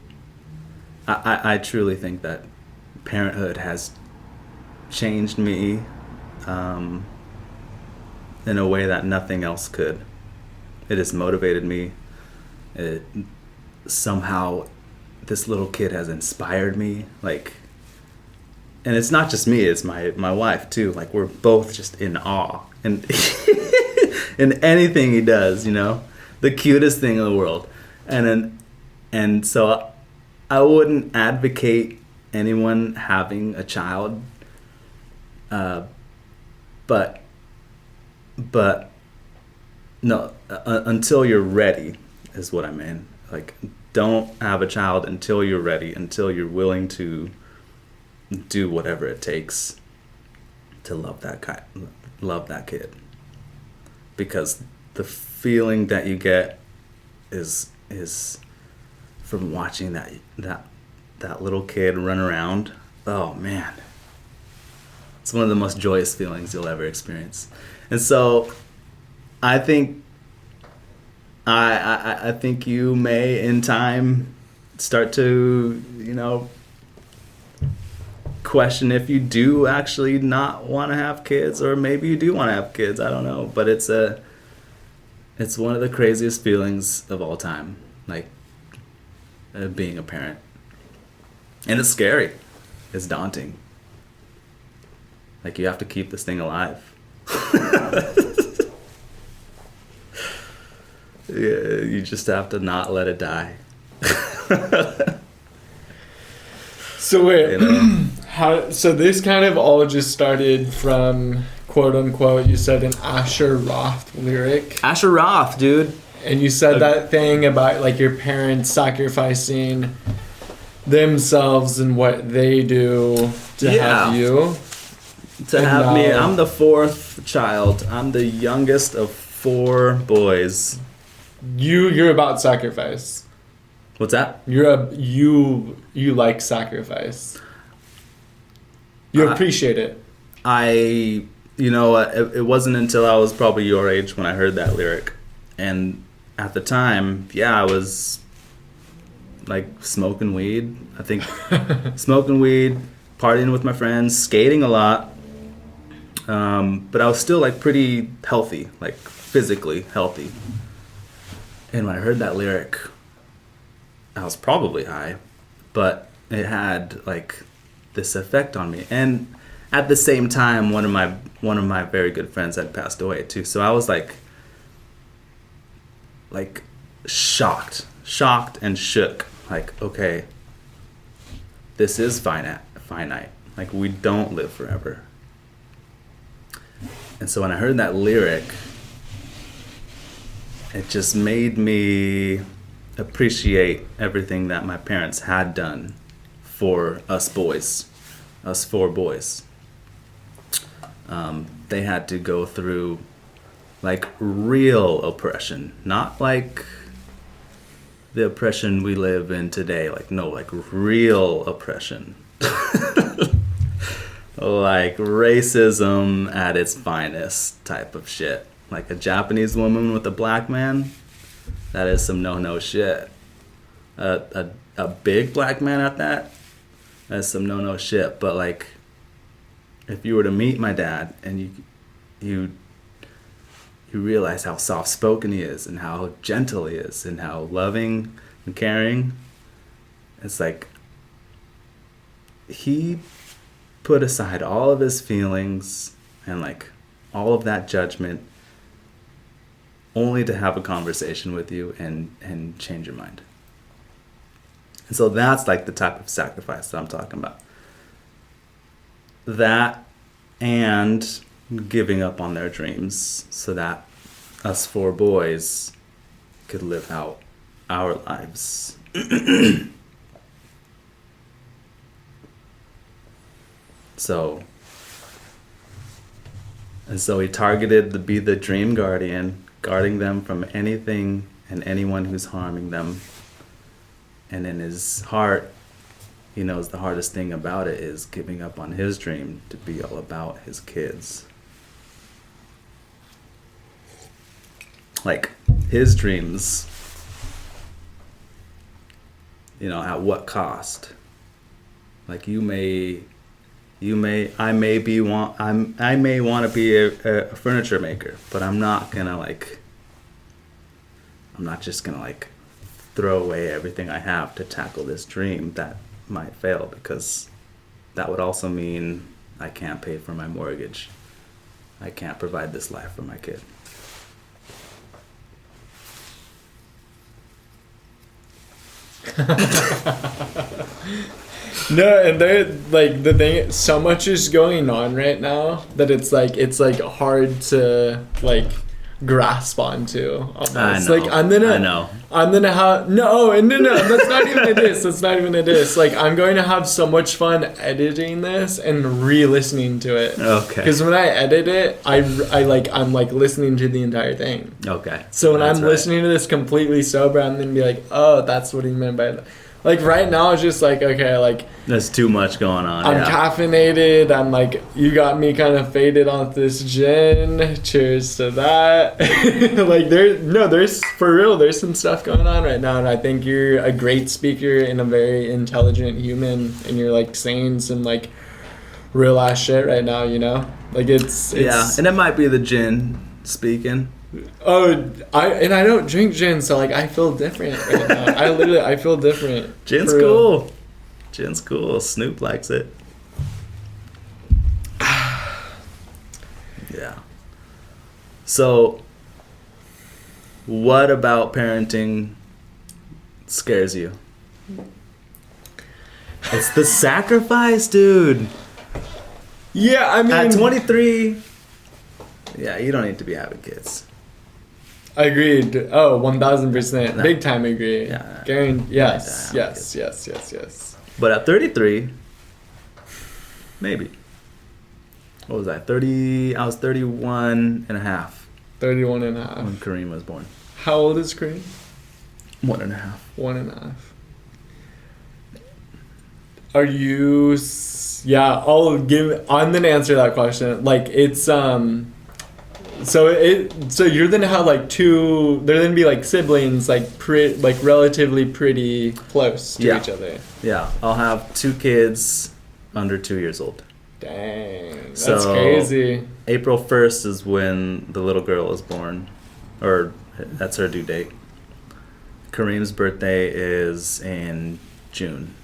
Speaker 2: I truly think that parenthood has changed me in a way that nothing else could. It has motivated me. It somehow, this little kid has inspired me, like, and it's not just me, it's my wife too. Like, we're both just in awe and in anything he does, you know, the cutest thing in the world. And so I wouldn't advocate anyone having a child, but no, until you're ready is what I mean. Like, don't have a child until you're ready, until you're willing to do whatever it takes to love that kid, because the feeling that you get is from watching that little kid run around. Oh man, it's one of the most joyous feelings you'll ever experience. And so I think I think you may in time start to, you know, question if you do actually not want to have kids, or maybe you do want to have kids. I don't know, but it's one of the craziest feelings of all time, like being a parent. And it's scary. It's daunting. Like, you have to keep this thing alive. Yeah, you just have to not let it die.
Speaker 1: So wait,
Speaker 2: You know?
Speaker 1: So this kind of all just started from quote unquote, you said an Asher Roth lyric.
Speaker 2: Asher Roth, dude.
Speaker 1: And you said that thing about like your parents sacrificing themselves and what they do to have you.
Speaker 2: To have me. I'm the fourth child. I'm the youngest of 4 boys.
Speaker 1: You're about sacrifice.
Speaker 2: What's that?
Speaker 1: You like sacrifice. You appreciate it.
Speaker 2: You know, it wasn't until I was probably your age when I heard that lyric. And at the time, I was like smoking weed. I think smoking weed, partying with my friends, skating a lot. But I was still like pretty healthy, like physically healthy. And when I heard that lyric, I was probably high, but it had like this effect on me. And at the same time, one of my very good friends had passed away too. So I was like shocked and shook. Like, okay, this is finite. Like, we don't live forever. And so when I heard that lyric, it just made me appreciate everything that my parents had done for us 4 boys. They had to go through like real oppression, not like the oppression we live in today. Like, no, like real oppression. Like racism at its finest type of shit. Like a Japanese woman with a black man, that is some no shit. A big black man at that, that's some no shit. But like, if you were to meet my dad and you realize how soft-spoken he is and how gentle he is and how loving and caring, it's like he put aside all of his feelings and like all of that judgment only to have a conversation with you and change your mind. And so that's like the type of sacrifice that I'm talking about. That and giving up on their dreams so that us 4 boys could live out our lives. So he targeted to be the dream guardian, guarding them from anything and anyone who's harming them. And in his heart, he knows the hardest thing about it is giving up on his dream to be all about his kids. Like, his dreams, you know, at what cost? Like, I may want to be a furniture maker, but I'm not just gonna like throw away everything I have to tackle this dream that might fail, because that would also mean I can't pay for my mortgage. I can't provide this life for my kid.
Speaker 1: No, and they're like the thing. So much is going on right now that it's like hard to like grasp onto. Almost.
Speaker 2: I know.
Speaker 1: Like I'm gonna have no. That's not even a diss. That's not even a diss. Like I'm going to have so much fun editing this and re-listening to it.
Speaker 2: Okay.
Speaker 1: Because when I edit it, I'm listening to the entire thing.
Speaker 2: Okay.
Speaker 1: So when I'm listening to this completely sober, I'm gonna be like, oh, that's what he meant by that. Like right now, it's just like, okay, like
Speaker 2: there's too much going on.
Speaker 1: I'm caffeinated. I'm like, you got me kind of faded on this gin. Cheers to that. Like there's for real. There's some stuff going on right now, and I think you're a great speaker and a very intelligent human, and you're like saying some like real ass shit right now. You know, like it's
Speaker 2: and it might be the gin speaking.
Speaker 1: Oh, I don't drink gin, so like I feel different right now. I feel different.
Speaker 2: Gin's cool. Gin's cool. Snoop likes it. So, what about parenting scares you? It's the sacrifice, dude.
Speaker 1: Yeah, I mean...
Speaker 2: At 23, yeah, you don't need to be having kids.
Speaker 1: Agreed. Oh, 1,000%.
Speaker 2: No.
Speaker 1: Big time agree.
Speaker 2: Yeah.
Speaker 1: Yes.
Speaker 2: But at 33, maybe. What was I? I was 31 and a half.
Speaker 1: 31 and a half.
Speaker 2: When Kareem was born.
Speaker 1: How old is Kareem?
Speaker 2: 1.5.
Speaker 1: 1.5. Are you... Yeah, I'm going to answer that question. Like, it's... So you're gonna have like two. They're gonna be like siblings, like relatively pretty close to each other.
Speaker 2: Yeah, I'll have 2 kids under 2 years old.
Speaker 1: Dang, that's crazy.
Speaker 2: April 1st is when the little girl is born, or that's her due date. Kareem's birthday is in June,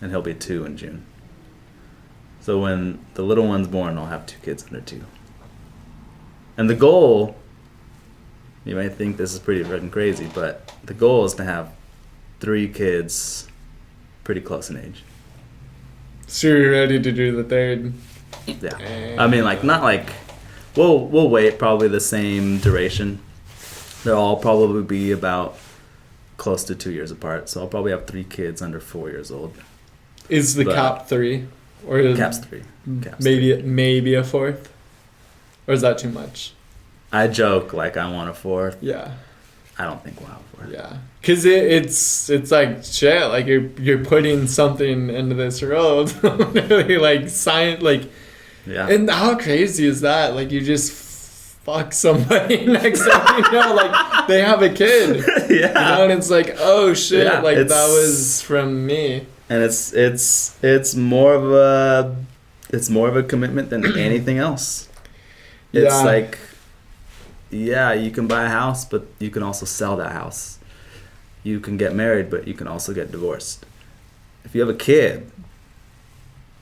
Speaker 2: and he'll be 2 in June. So when the little one's born, I'll have 2 kids under 2. And the goal, you might think this is pretty freaking crazy, but the goal is to have 3 kids pretty close in age.
Speaker 1: So you're ready to do the third?
Speaker 2: Yeah. I mean, like, not like, we'll wait probably the same duration. They'll all probably be about close to 2 years apart. So I'll probably have 3 kids under 4 years old.
Speaker 1: Is the cap 3? Or
Speaker 2: cap's 3.
Speaker 1: Maybe a 4th? Or is that too much?
Speaker 2: I joke like I want a 4th.
Speaker 1: Yeah.
Speaker 2: I don't think we'll have a 4th.
Speaker 1: Yeah. Because it's like shit. Like you're putting something into this world. Really, like science. Like.
Speaker 2: Yeah.
Speaker 1: And how crazy is that? Like you just fuck somebody next time you know, like they have a kid.
Speaker 2: Yeah.
Speaker 1: You know, and it's like, oh shit,
Speaker 2: yeah,
Speaker 1: like that was from me.
Speaker 2: And it's more of a commitment than anything else. It's like, yeah, you can buy a house, but you can also sell that house. You can get married, but you can also get divorced. If you have a kid,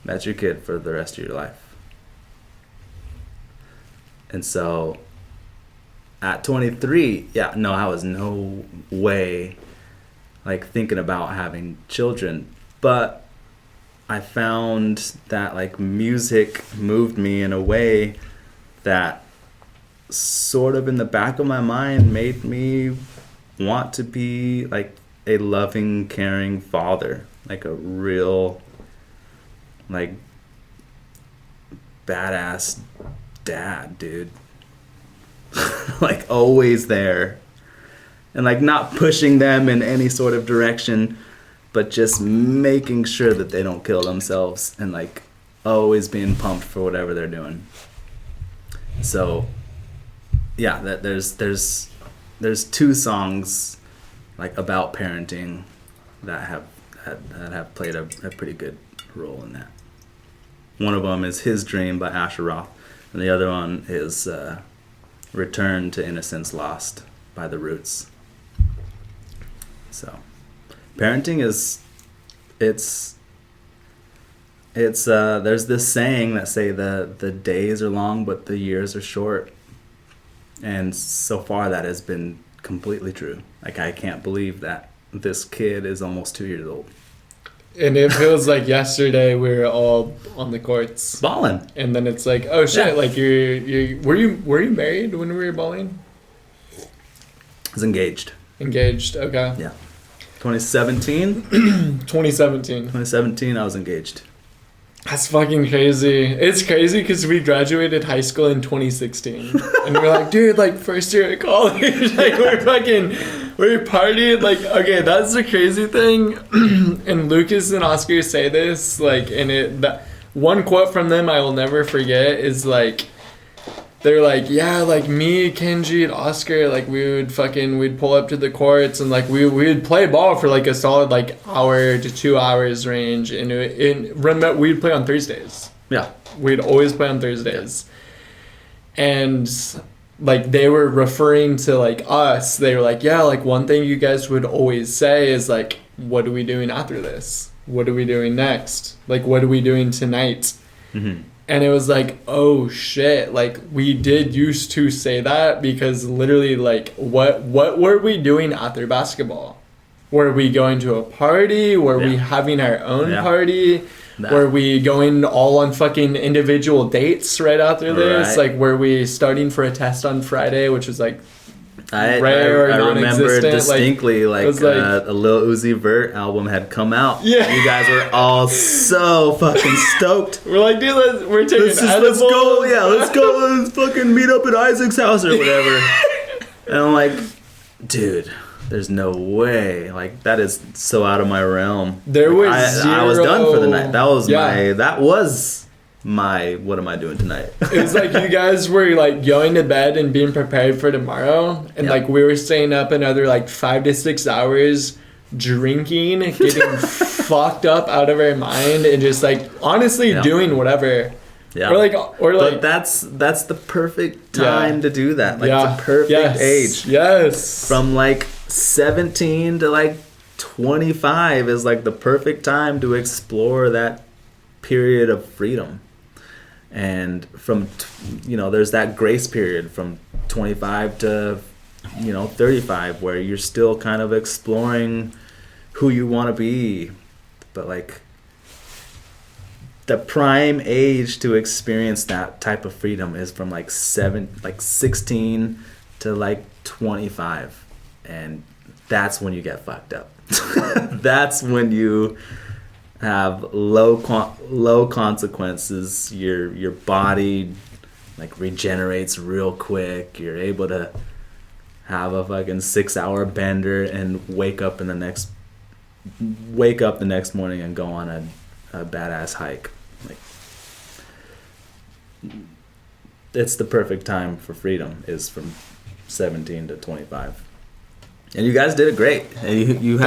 Speaker 2: that's your kid for the rest of your life. And so, at 23, I was no way, like, thinking about having children. But I found that, like, music moved me in a way that sort of in the back of my mind made me want to be like a loving, caring father, like a real, like, badass dad, dude. Like always there, and like not pushing them in any sort of direction, but just making sure that they don't kill themselves, and like always being pumped for whatever they're doing. So, yeah, that there's 2 songs like about parenting that have played a pretty good role in that. One of them is "His Dream" by Asher Roth, and the other one is "Return to Innocence Lost" by The Roots. So, parenting is there's this saying that say the days are long but the years are short, and so far that has been completely true. Like, I can't believe that this kid is almost 2 years old,
Speaker 1: and it feels like yesterday we were all on the courts
Speaker 2: balling,
Speaker 1: and then it's like, oh shit, like were you married when we were balling?
Speaker 2: I was engaged,
Speaker 1: okay.
Speaker 2: Yeah. 2017 I was engaged.
Speaker 1: That's fucking crazy. It's crazy because we graduated high school in 2016. And we're like, dude, like, first year at college. Like, we're partying. Like, okay, that's the crazy thing. And Lucas and Oscar say this, like, that one quote from them I will never forget is, like, they're like, yeah, like, me, Kenji, and Oscar, like, we'd pull up to the courts and, like, we'd play ball for, like, a solid, like, hour to 2 hours range. And we'd play on Thursdays.
Speaker 2: Yeah.
Speaker 1: We'd always play on Thursdays. And, like, they were referring to, like, us. They were like, yeah, like, one thing you guys would always say is, like, what are we doing after this? What are we doing next? Like, what are we doing tonight?
Speaker 2: Mm-hmm.
Speaker 1: And it was like, oh shit, like we did used to say that, because literally, like, what were we doing after basketball? Were we going to a party? Were we having our own party? Were we going all on fucking individual dates right after this? Like, were we starting for a test on Friday, which was like rare or non-existent?
Speaker 2: I remember distinctly, like a Lil Uzi Vert album had come out.
Speaker 1: Yeah.
Speaker 2: You guys were all so fucking stoked.
Speaker 1: We're like, dude, we're taking
Speaker 2: let's go. Yeah, let's go. Let's fucking meet up at Isaac's house or whatever. And I'm like, dude, there's no way. Like, that is so out of my realm.
Speaker 1: There was
Speaker 2: I was done for the night. That was my what am I doing tonight?
Speaker 1: It was like you guys were like going to bed and being prepared for tomorrow, and like we were staying up another like 5 to 6 hours drinking, getting fucked up out of our mind, and just like honestly doing whatever.
Speaker 2: Yeah.
Speaker 1: Or like
Speaker 2: but that's the perfect time to do that. Like the perfect age.
Speaker 1: Yes.
Speaker 2: From like 17 to like 25 is like the perfect time to explore that period of freedom. And from there's that grace period from 25 to 35 where you're still kind of exploring who you want to be, but like the prime age to experience that type of freedom is from like 16 to like 25, and that's when you get fucked up. That's when you have low consequences. Your body like regenerates real quick. You're able to have a fucking 6-hour bender and wake up the next morning and go on a badass hike. Like, it's the perfect time for freedom is from 17 to 25. And you guys did it great. And you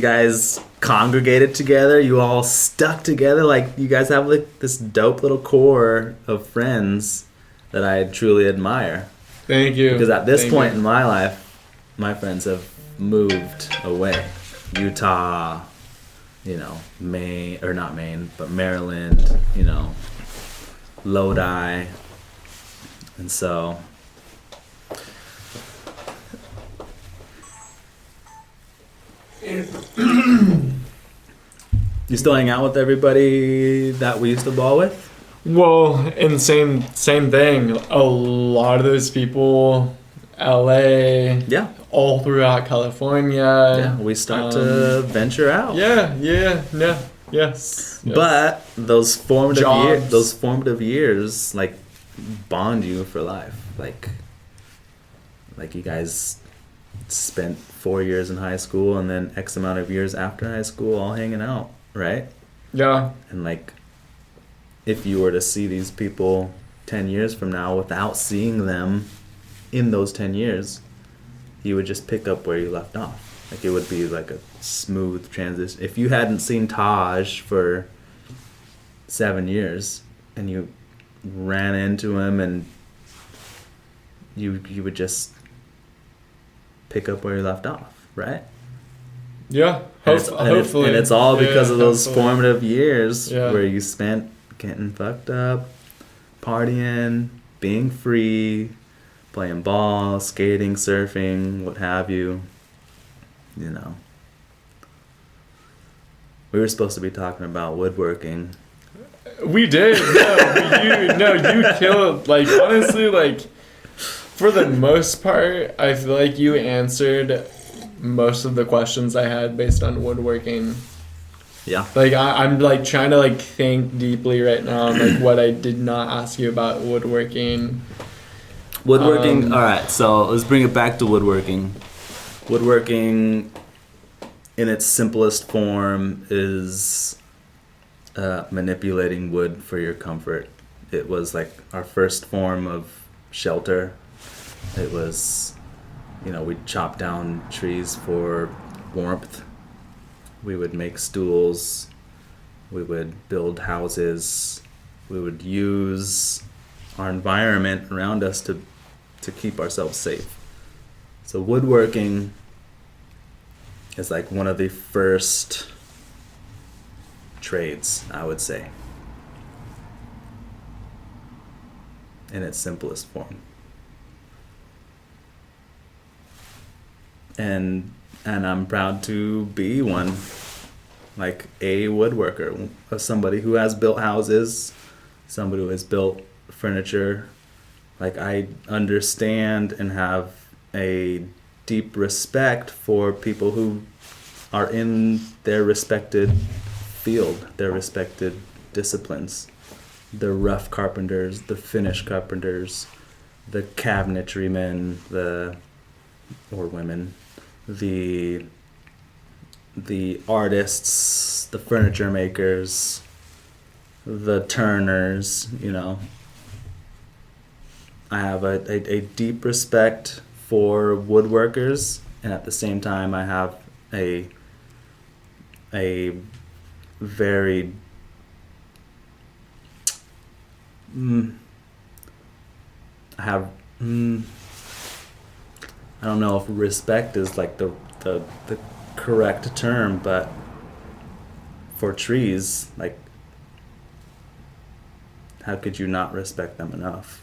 Speaker 2: guys congregated together. You all stuck together. Like, you guys have like this dope little core of friends that I truly admire.
Speaker 1: Thank you.
Speaker 2: Because at this point in my life, my friends have moved away. Utah, Maine, or not Maine, but Maryland, Lodi. And so you still hang out with everybody that we used to ball with?
Speaker 1: Well, and same thing. A lot of those people, LA, all throughout California.
Speaker 2: Yeah, we start to venture out.
Speaker 1: Yes.
Speaker 2: But those formative years, like, bond you for life. Like you guys spent 4 years in high school and then X amount of years after high school all hanging out, right?
Speaker 1: Yeah.
Speaker 2: And like, if you were to see these people 10 years from now without seeing them in those 10 years, you would just pick up where you left off. Like, it would be like a smooth transition. If you hadn't seen Taj for 7 years and you ran into him, and you would just pick up where you left off, right?
Speaker 1: Yeah, hopefully.
Speaker 2: And it's all because of those formative years where you spent getting fucked up, partying, being free, playing ball, skating, surfing, what have you. We were supposed to be talking about woodworking.
Speaker 1: We did. You killed. Like, honestly, like, for the most part, I feel like you answered most of the questions I had based on woodworking.
Speaker 2: Yeah.
Speaker 1: Like, I'm like trying to like think deeply right now on like what I did not ask you about woodworking.
Speaker 2: All right, so let's bring it back to woodworking. Woodworking, in its simplest form, is manipulating wood for your comfort. It was like our first form of shelter. It was, we'd chop down trees for warmth. We would make stools. We would build houses. We would use our environment around us to keep ourselves safe. So woodworking is like one of the first trades, I would say. in its simplest form. And I'm proud to be one, like a woodworker, somebody who has built houses, somebody who has built furniture. Like, I understand and have a deep respect for people who are in their respected field, their respected disciplines. The rough carpenters, the finish carpenters, the cabinetry men, or women, the artists, the furniture makers, the turners, you know. I have a deep respect for woodworkers, and at the same time I have a very I don't know if respect is like the correct term, but for trees, like, how could you not respect them enough?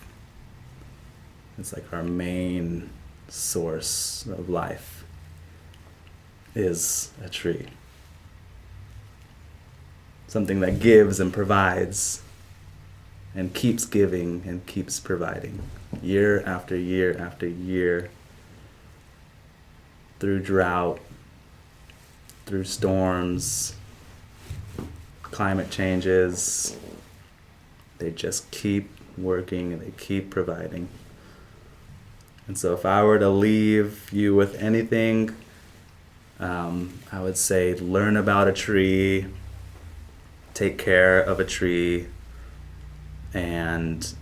Speaker 2: It's like our main source of life is a tree. Something that gives and provides and keeps giving and keeps providing year after year after year, through drought, through storms, climate changes. They just keep working and they keep providing. And so if I were to leave you with anything, I would say learn about a tree, take care of a tree, and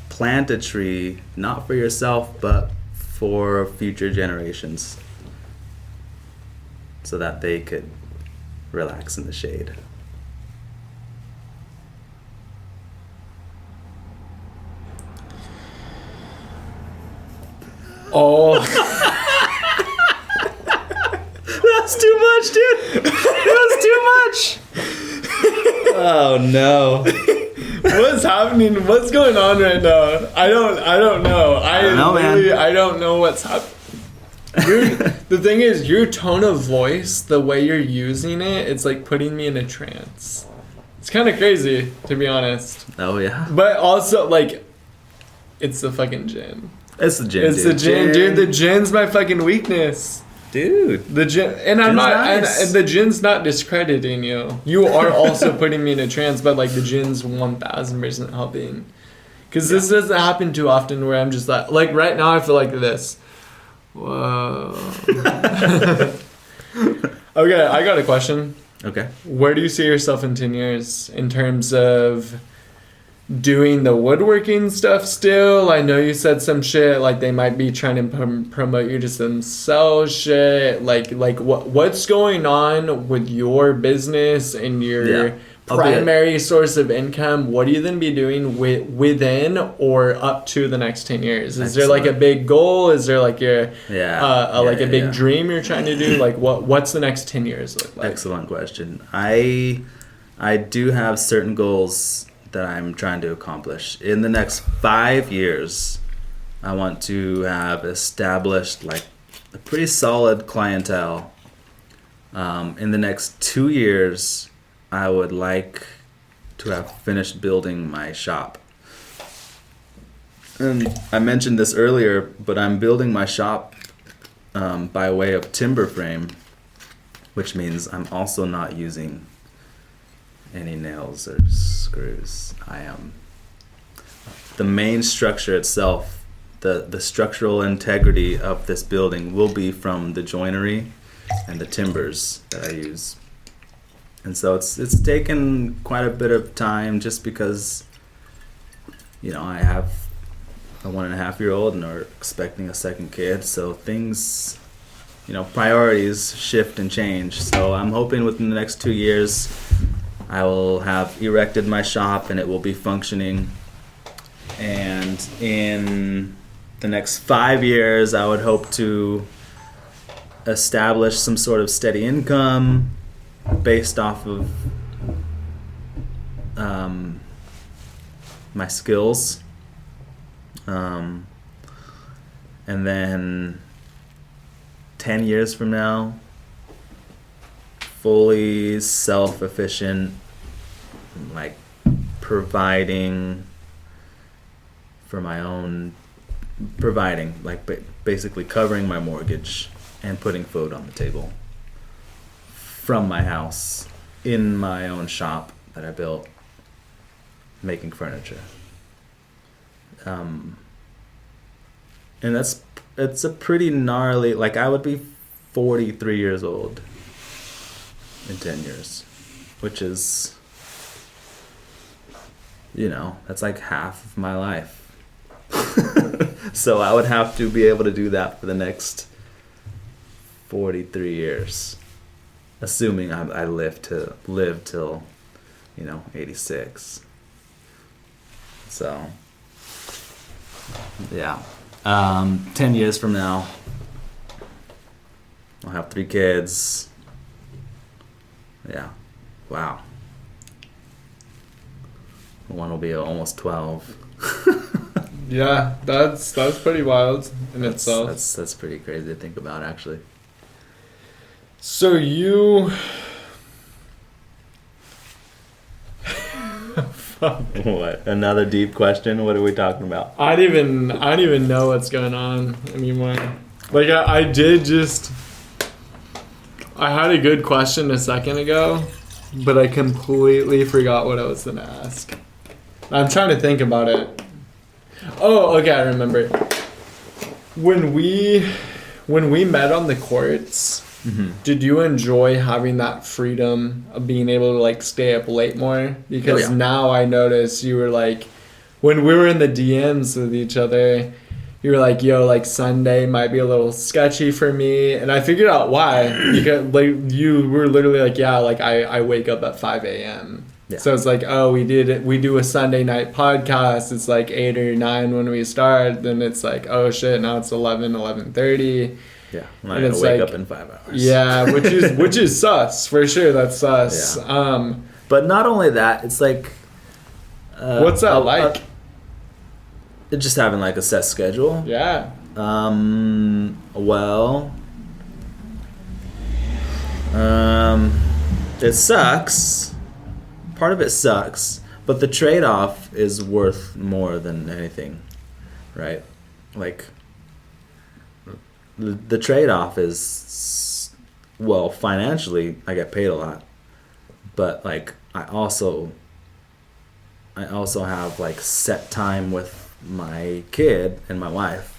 Speaker 2: plant a tree, not for yourself, but for future generations, so that they could relax in the shade.
Speaker 1: Oh.
Speaker 2: That's too much, dude. That's too much. Oh no.
Speaker 1: What's happening? What's going on right now? I don't know. I don't know what's happening. The thing is, your tone of voice, the way you're using it, it's like putting me in a trance. It's kind of crazy, to be honest.
Speaker 2: Oh yeah.
Speaker 1: But also, like, it's the fucking gin.
Speaker 2: It's the gin.
Speaker 1: It's the gin, dude. The gin's my fucking weakness.
Speaker 2: Dude.
Speaker 1: The gin, and I'm not, nice. And the gin's not discrediting you. You are also putting me in a trance, but like the gin's 1000% helping. Because this doesn't happen too often where I'm just like right now I feel like this. Whoa. Okay, I got a question.
Speaker 2: Okay.
Speaker 1: Where do you see yourself in 10 years in terms of doing the woodworking stuff still? I know you said some shit like they might be trying to promote you to some sell shit. Like what's going on with your business and your primary source of income? What are you going to be doing within or up to the next 10 years? Is there like a big goal? Is there like a big dream you're trying to do? Like what's the next 10 years look like?
Speaker 2: Excellent question. I do have certain goals that I'm trying to accomplish. In the next 5 years, I want to have established like a pretty solid clientele. In the next 2 years, I would like to have finished building my shop. And I mentioned this earlier, but I'm building my shop by way of timber frame, which means I'm also not using any nails or screws. The main structure itself, the structural integrity of this building will be from the joinery and the timbers that I use. And so it's taken quite a bit of time just because, you know, I have a 1.5-year-old and are expecting a second kid. So things, you know, priorities shift and change. So I'm hoping within the next 2 years, I will have erected my shop and it will be functioning. And in the next 5 years, I would hope to establish some sort of steady income based off of my skills And then 10 years from now, fully self-efficient, like providing, like basically covering my mortgage and putting food on the table from my house in my own shop that I built, making furniture. And it's a pretty gnarly, like I would be 43 years old in 10 years, which is, that's like half of my life. So I would have to be able to do that for the next 43 years, assuming I live till 86. So yeah, 10 years from now I'll have 3 kids. Yeah, wow. One will be almost 12.
Speaker 1: Yeah, that's pretty wild in itself.
Speaker 2: That's pretty crazy to think about, actually.
Speaker 1: So you...
Speaker 2: What? Another deep question? What are we talking about?
Speaker 1: I don't even know what's going on anymore. Like I had a good question a second ago, but I completely forgot what I was gonna ask. I'm trying to think about it. Oh, okay, I remember. When we met on the courts, did you enjoy having that freedom of being able to like stay up late more? Because now I notice you were like, when we were in the DMs with each other, you were like, yo, like Sunday might be a little sketchy for me. And I figured out why. Because like you were literally like, yeah, like I wake up at 5 a.m. Yeah. So it's like, oh, we do a Sunday night podcast. It's like 8 or 9 when we start. Then it's like, oh shit, now it's 11:30.
Speaker 2: Yeah, I'm not gonna wake up in 5 hours.
Speaker 1: Yeah, which is sus for sure. That's sus. Yeah.
Speaker 2: But not only that, it's like,
Speaker 1: what's that like?
Speaker 2: Just having like a set schedule.
Speaker 1: Yeah.
Speaker 2: Well, it sucks. Part of it sucks, but the trade-off is worth more than anything, right? Like, the trade-off is, well, financially, I get paid a lot, but like I also have like set time with my kid and my wife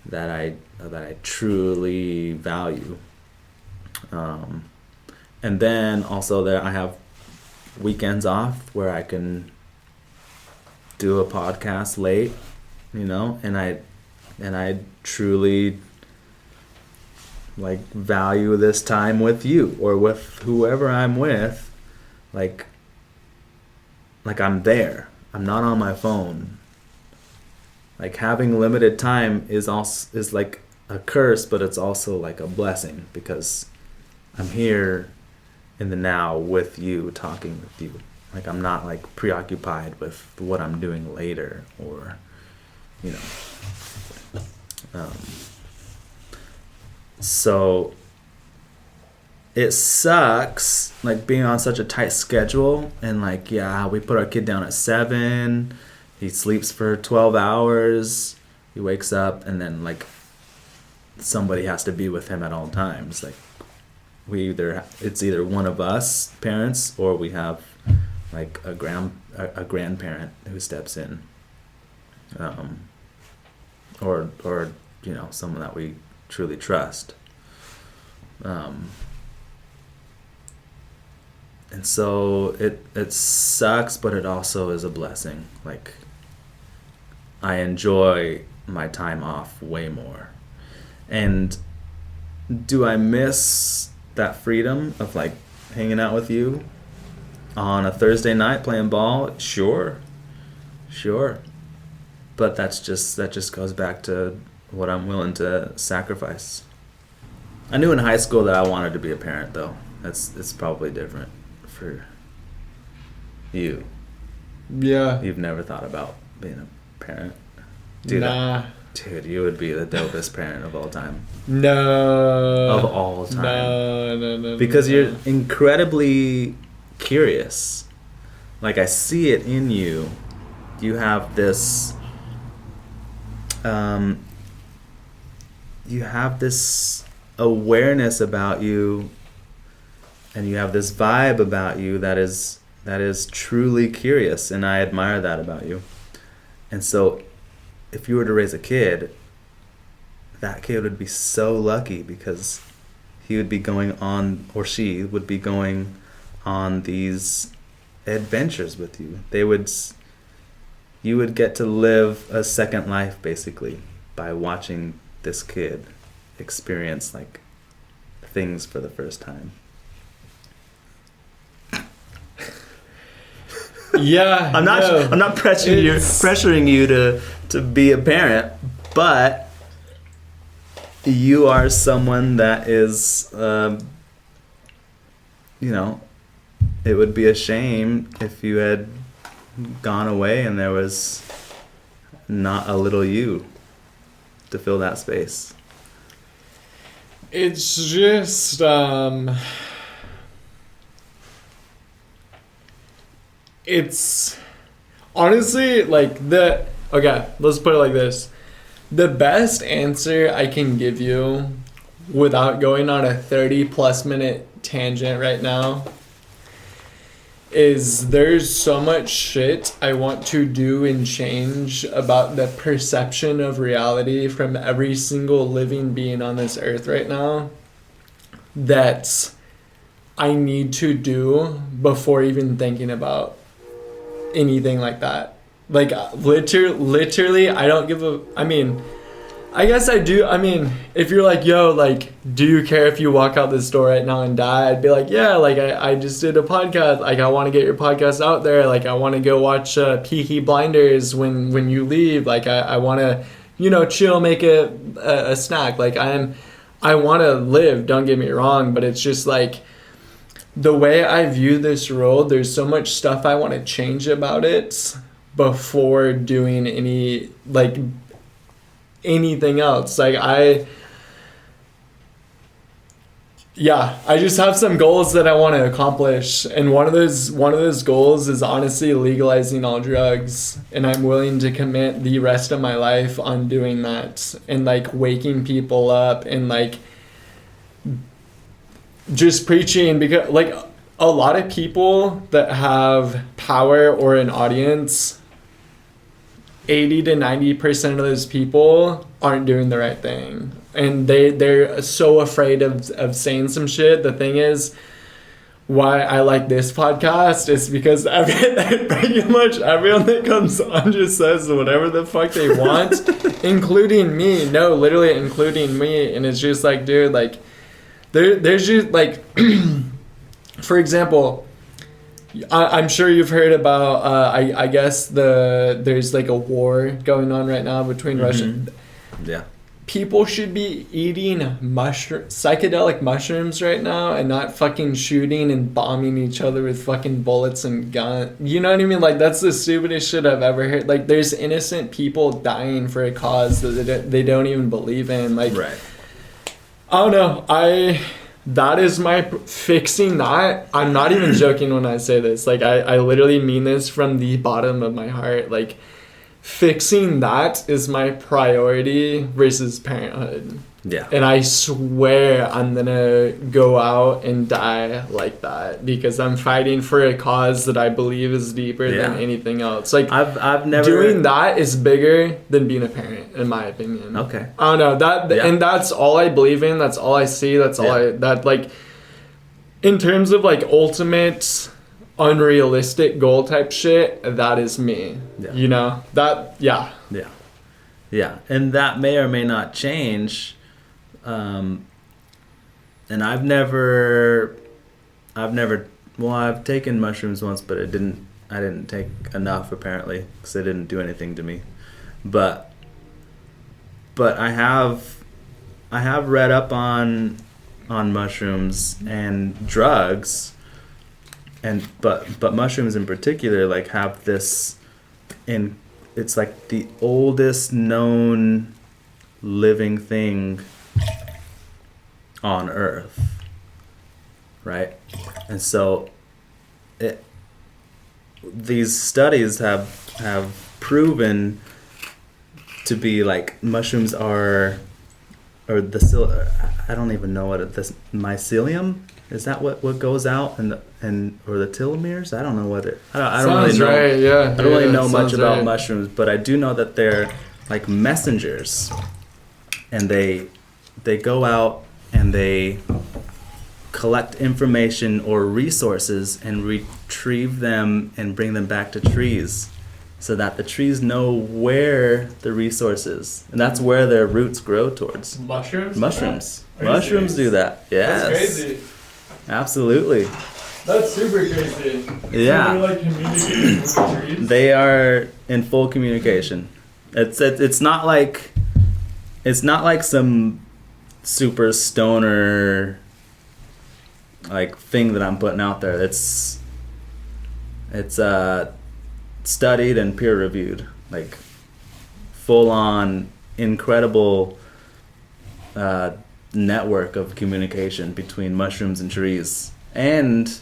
Speaker 2: that I truly value, and then also there I have weekends off where I can do a podcast late, and I truly like value this time with you or with whoever I'm with, like I'm there. I'm not on my phone. Like having limited time is like a curse, but it's also like a blessing because I'm here in the now with you, talking with you. Like I'm not like preoccupied with what I'm doing later or, so it sucks like being on such a tight schedule and like, yeah, we put our kid down at 7, he sleeps for 12 hours, he wakes up and then like somebody has to be with him at all times. Like it's either one of us parents or we have like a grandparent who steps in, or someone that we truly trust, and so it sucks, but it also is a blessing. Like I enjoy my time off way more, and do I miss that freedom of like hanging out with you on a Thursday night playing ball? Sure, but that just goes back to what I'm willing to sacrifice. I knew in high school that I wanted to be a parent, though. It's probably different for you.
Speaker 1: Yeah.
Speaker 2: You've never thought about being a parent? Dude,
Speaker 1: nah.
Speaker 2: Dude, you would be the dopest parent of all time.
Speaker 1: No.
Speaker 2: Of all time.
Speaker 1: No.
Speaker 2: Because you're incredibly curious. Like, I see it in you. You have this... you have this awareness about you, and you have this vibe about you that is truly curious, and I admire that about you. And so if you were to raise a kid, that kid would be so lucky, because he would be going on, or she would be going on these adventures with you. You would get to live a second life, basically, by watching this kid experience like things for the first time.
Speaker 1: Yeah,
Speaker 2: I'm not pressuring you to be a parent, but you are someone that is, it would be a shame if you had gone away and there was not a little you to fill that space.
Speaker 1: It's just it's honestly like let's put it like this. The best answer I can give you without going on a 30+ minute tangent right now is there's so much shit I want to do and change about the perception of reality from every single living being on this earth right now that I need to do before even thinking about anything like that. Like, literally, I don't give a... I mean, I guess I do. I mean, if you're like, yo, like, do you care if you walk out this door right now and die? I'd be like, yeah, like, I just did a podcast. Like, I want to get your podcast out there. Like, I want to go watch Peaky Blinders when you leave. Like, I want to, chill, make a snack. Like, I want to live, don't get me wrong. But it's just, like, the way I view this world, there's so much stuff I want to change about it before doing anything else. Like, I just have some goals that I want to accomplish, and one of those goals is honestly legalizing all drugs, and I'm willing to commit the rest of my life on doing that, and like waking people up, and like just preaching, because like a lot of people that have power or an audience, 80 to 90% of those people aren't doing the right thing, and they're so afraid of saying some shit. The thing is, why I like this podcast is because pretty much everyone that comes on just says whatever the fuck they want, including me. No, literally including me. And it's just like, dude, like there's just like for example, I'm sure you've heard about I guess there's like a war going on right now between Russia.
Speaker 2: Yeah.
Speaker 1: People should be eating psychedelic mushrooms right now and not fucking shooting and bombing each other with fucking bullets and guns. You know what I mean? Like, that's the stupidest shit I've ever heard. Like, there's innocent people dying for a cause that they don't even believe in. Like,
Speaker 2: right.
Speaker 1: I don't know. That is my fixing that. I'm not even joking when I say this. Like, I literally mean this from the bottom of my heart. Like, fixing that is my priority versus parenthood.
Speaker 2: Yeah.
Speaker 1: And I swear I'm gonna go out and die like that because I'm fighting for a cause that I believe is deeper than anything else. Like,
Speaker 2: I've never
Speaker 1: doing that is bigger than being a parent, in my opinion.
Speaker 2: Okay.
Speaker 1: I don't know and that's all I believe in. That's all I see. That's all like in terms of like ultimate unrealistic goal type shit, that is me. You know that. Yeah.
Speaker 2: And that may or may not change. And I've taken mushrooms once, but I didn't take enough apparently, because they didn't do anything to me. But I have read up on mushrooms and drugs, and but mushrooms in particular, like, have this it's like the oldest known living thing on Earth, right? And so these studies have proven to be like mushrooms are, or I don't even know what this mycelium is, that what goes out and or the telomeres, I don't know what it, I don't really know.
Speaker 1: Right, yeah.
Speaker 2: I don't really know much about mushrooms, but I do know that they're like messengers, and they go out and they collect information or resources and retrieve them and bring them back to trees, so that the trees know where the resource is, and that's where their roots grow towards. Mushrooms do that. Yes.
Speaker 1: That's crazy.
Speaker 2: Absolutely.
Speaker 1: That's super crazy.
Speaker 2: Yeah.
Speaker 1: So they're like communicating with the trees?
Speaker 2: They are in full communication. It's not like some super stoner like thing that I'm putting out there. It's studied and peer reviewed, like full on incredible network of communication between mushrooms and trees, and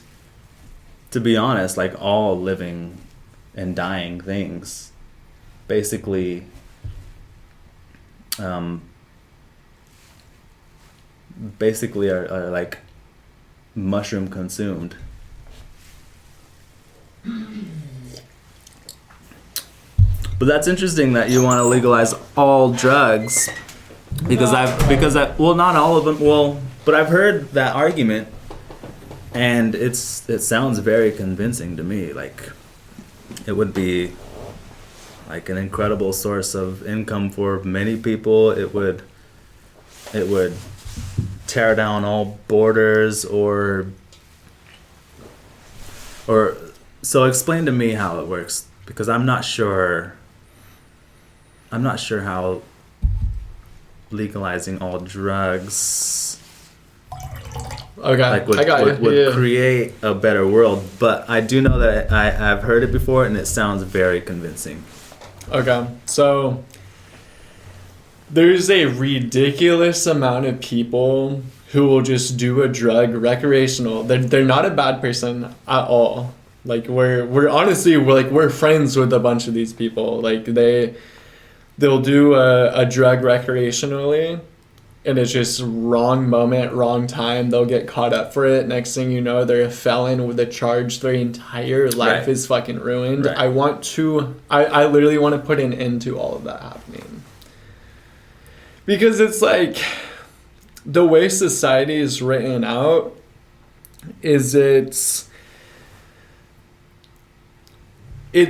Speaker 2: to be honest, like all living and dying things basically are like mushroom consumed. But that's interesting that you want to legalize all drugs, because well, not all of them, well, but I've heard that argument, and it sounds very convincing to me. Like it would be like an incredible source of income for many people. It would tear down all borders, or so explain to me how it works, because I'm not sure how legalizing all drugs would create a better world. But I do know that I've heard it before, and it sounds very convincing.
Speaker 1: Okay, so there's a ridiculous amount of people who will just do a drug recreational. They're not a bad person at all. Like we're friends with a bunch of these people. Like they'll do a drug recreationally, and it's just wrong moment, wrong time. They'll get caught up for it. Next thing you know, they're a felon with a charge. Their entire life is fucking ruined. Right. I literally want to put an end to all of that happening. Because it's like, the way society is written out is it's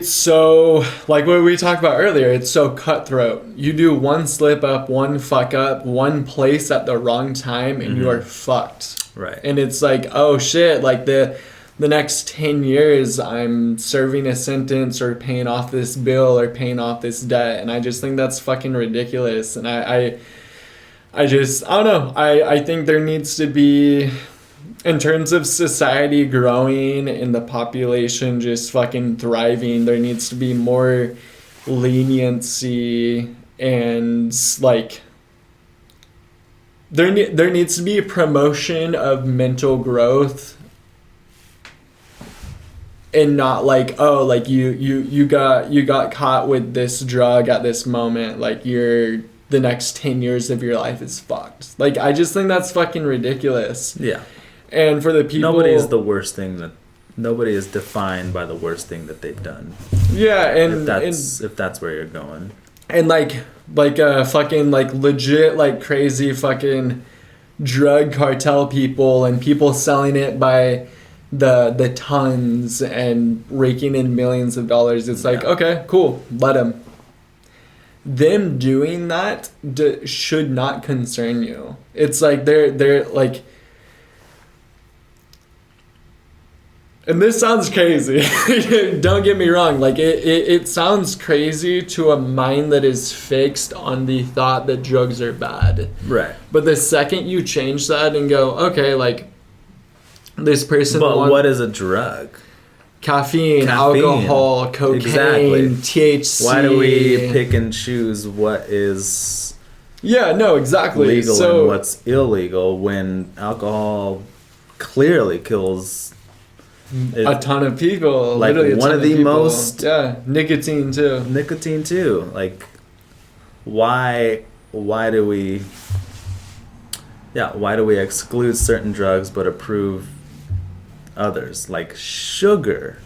Speaker 1: so, like what we talked about earlier, it's so cutthroat. You do one slip up, one fuck up, one place at the wrong time, and you are fucked.
Speaker 2: Right.
Speaker 1: And it's like, oh shit, like the next 10 years I'm serving a sentence or paying off this bill or paying off this debt. And I just think that's fucking ridiculous. And I don't know. I think there needs to be, in terms of society growing and the population just fucking thriving, there needs to be more leniency, and like there needs to be a promotion of mental growth, and not like, oh, like you got caught with this drug at this moment, like the next 10 years of your life is fucked. Like, I just think that's fucking ridiculous.
Speaker 2: Yeah.
Speaker 1: And for the people,
Speaker 2: nobody is defined by the worst thing that they've done.
Speaker 1: Yeah, and
Speaker 2: if that's where you're going.
Speaker 1: And like fucking like legit like crazy fucking drug cartel people, and people selling it by the tons and raking in millions of dollars. It's like, okay, cool, let them. Them doing that should not concern you. It's like they're like, and this sounds crazy. Don't get me wrong. Like it sounds crazy to a mind that is fixed on the thought that drugs are bad.
Speaker 2: Right.
Speaker 1: But the second you change that and go, okay, like this person.
Speaker 2: But what is a drug?
Speaker 1: Caffeine, alcohol, cocaine,
Speaker 2: exactly.
Speaker 1: THC.
Speaker 2: Why do we pick and choose what is
Speaker 1: exactly
Speaker 2: legal and what's illegal when alcohol clearly kills
Speaker 1: a ton of people?
Speaker 2: Like one of the most...
Speaker 1: nicotine too.
Speaker 2: Like, why do we exclude certain drugs but approve others? Like sugar.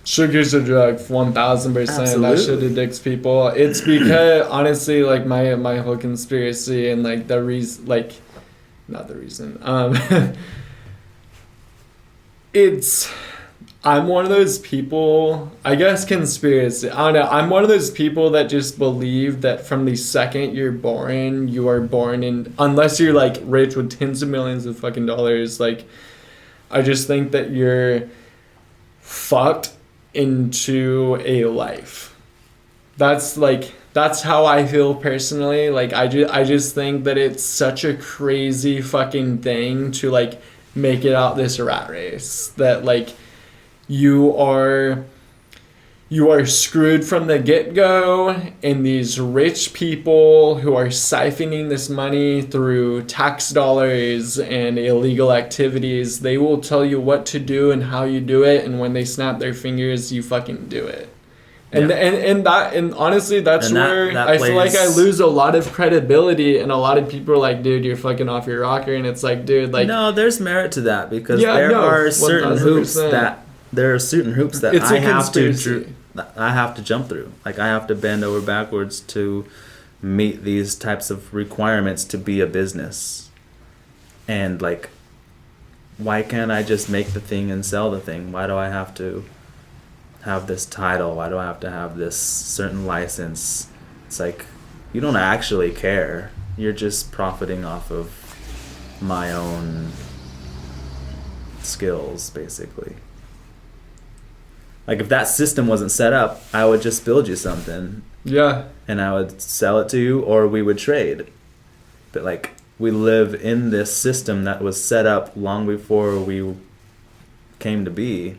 Speaker 1: Sugar's a drug, 1000%. That shit addicts people. It's because honestly, like my whole conspiracy and like the reason, like not the reason. I'm one of those people, I guess conspiracy, I don't know, I'm one of those people that just believe that from the second you're born, you are born in, unless you're like rich with tens of millions of fucking dollars, like I just think that you're fucked into a life. That's how I feel personally. Like I just think that it's such a crazy fucking thing to like make it out this rat race that like you are screwed from the get-go, and these rich people who are siphoning this money through tax dollars and illegal activities, they will tell you what to do and how you do it, and when they snap their fingers, you fucking do it. And honestly, that's where I feel like I lose a lot of credibility, and a lot of people are like, dude, you're fucking off your rocker, and it's like, dude, like...
Speaker 2: No, there's merit to that, because there are certain hoops that I have to jump through. Like, I have to bend over backwards to meet these types of requirements to be a business. And, like, why can't I just make the thing and sell the thing? Why do I have to have this title? Why do I have to have this certain license? It's like, you don't actually care. You're just profiting off of my own skills, basically. Like, if that system wasn't set up, I would just build you something.
Speaker 1: Yeah.
Speaker 2: And I would sell it to you, or we would trade. But, like, we live in this system that was set up long before we came to be.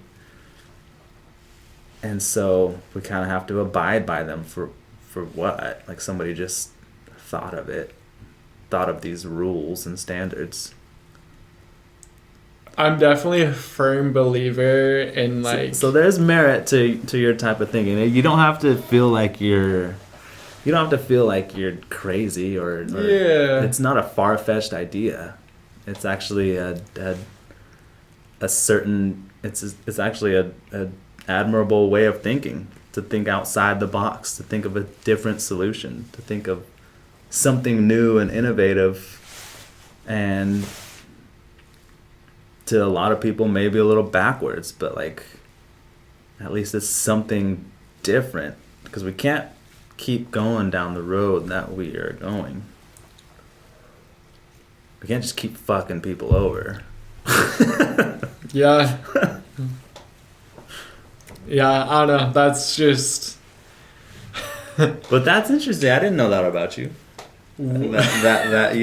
Speaker 2: And so we kind of have to abide by them for what? Like, somebody just thought of these rules and standards. I'm
Speaker 1: definitely a firm believer in like...
Speaker 2: So there's merit to your type of thinking. You don't have to feel like you're crazy or it's not a far-fetched idea. It's actually a certain... It's actually a admirable way of thinking, to think outside the box, to think of a different solution, to think of something new and innovative, and to a lot of people maybe a little backwards, but like at least it's something different, because we can't keep going down the road that we are going. We can't just keep fucking people over.
Speaker 1: Yeah. Yeah, I don't know. That's just...
Speaker 2: But that's interesting. I didn't know that about you. that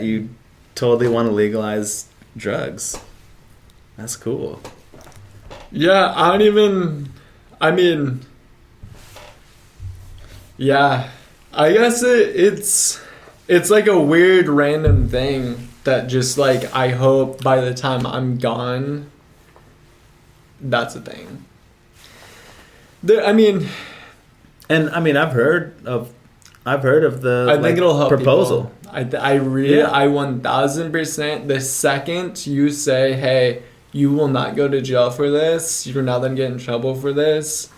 Speaker 2: you totally want to legalize drugs. That's cool.
Speaker 1: Yeah, yeah, I guess it's like a weird random thing that just like I hope by the time I'm gone, that's a thing.
Speaker 2: I've heard of the
Speaker 1: I think it'll help
Speaker 2: proposal.
Speaker 1: People. I 1000%. The second you say, hey, you will not go to jail for this, you're not gonna get in trouble for this,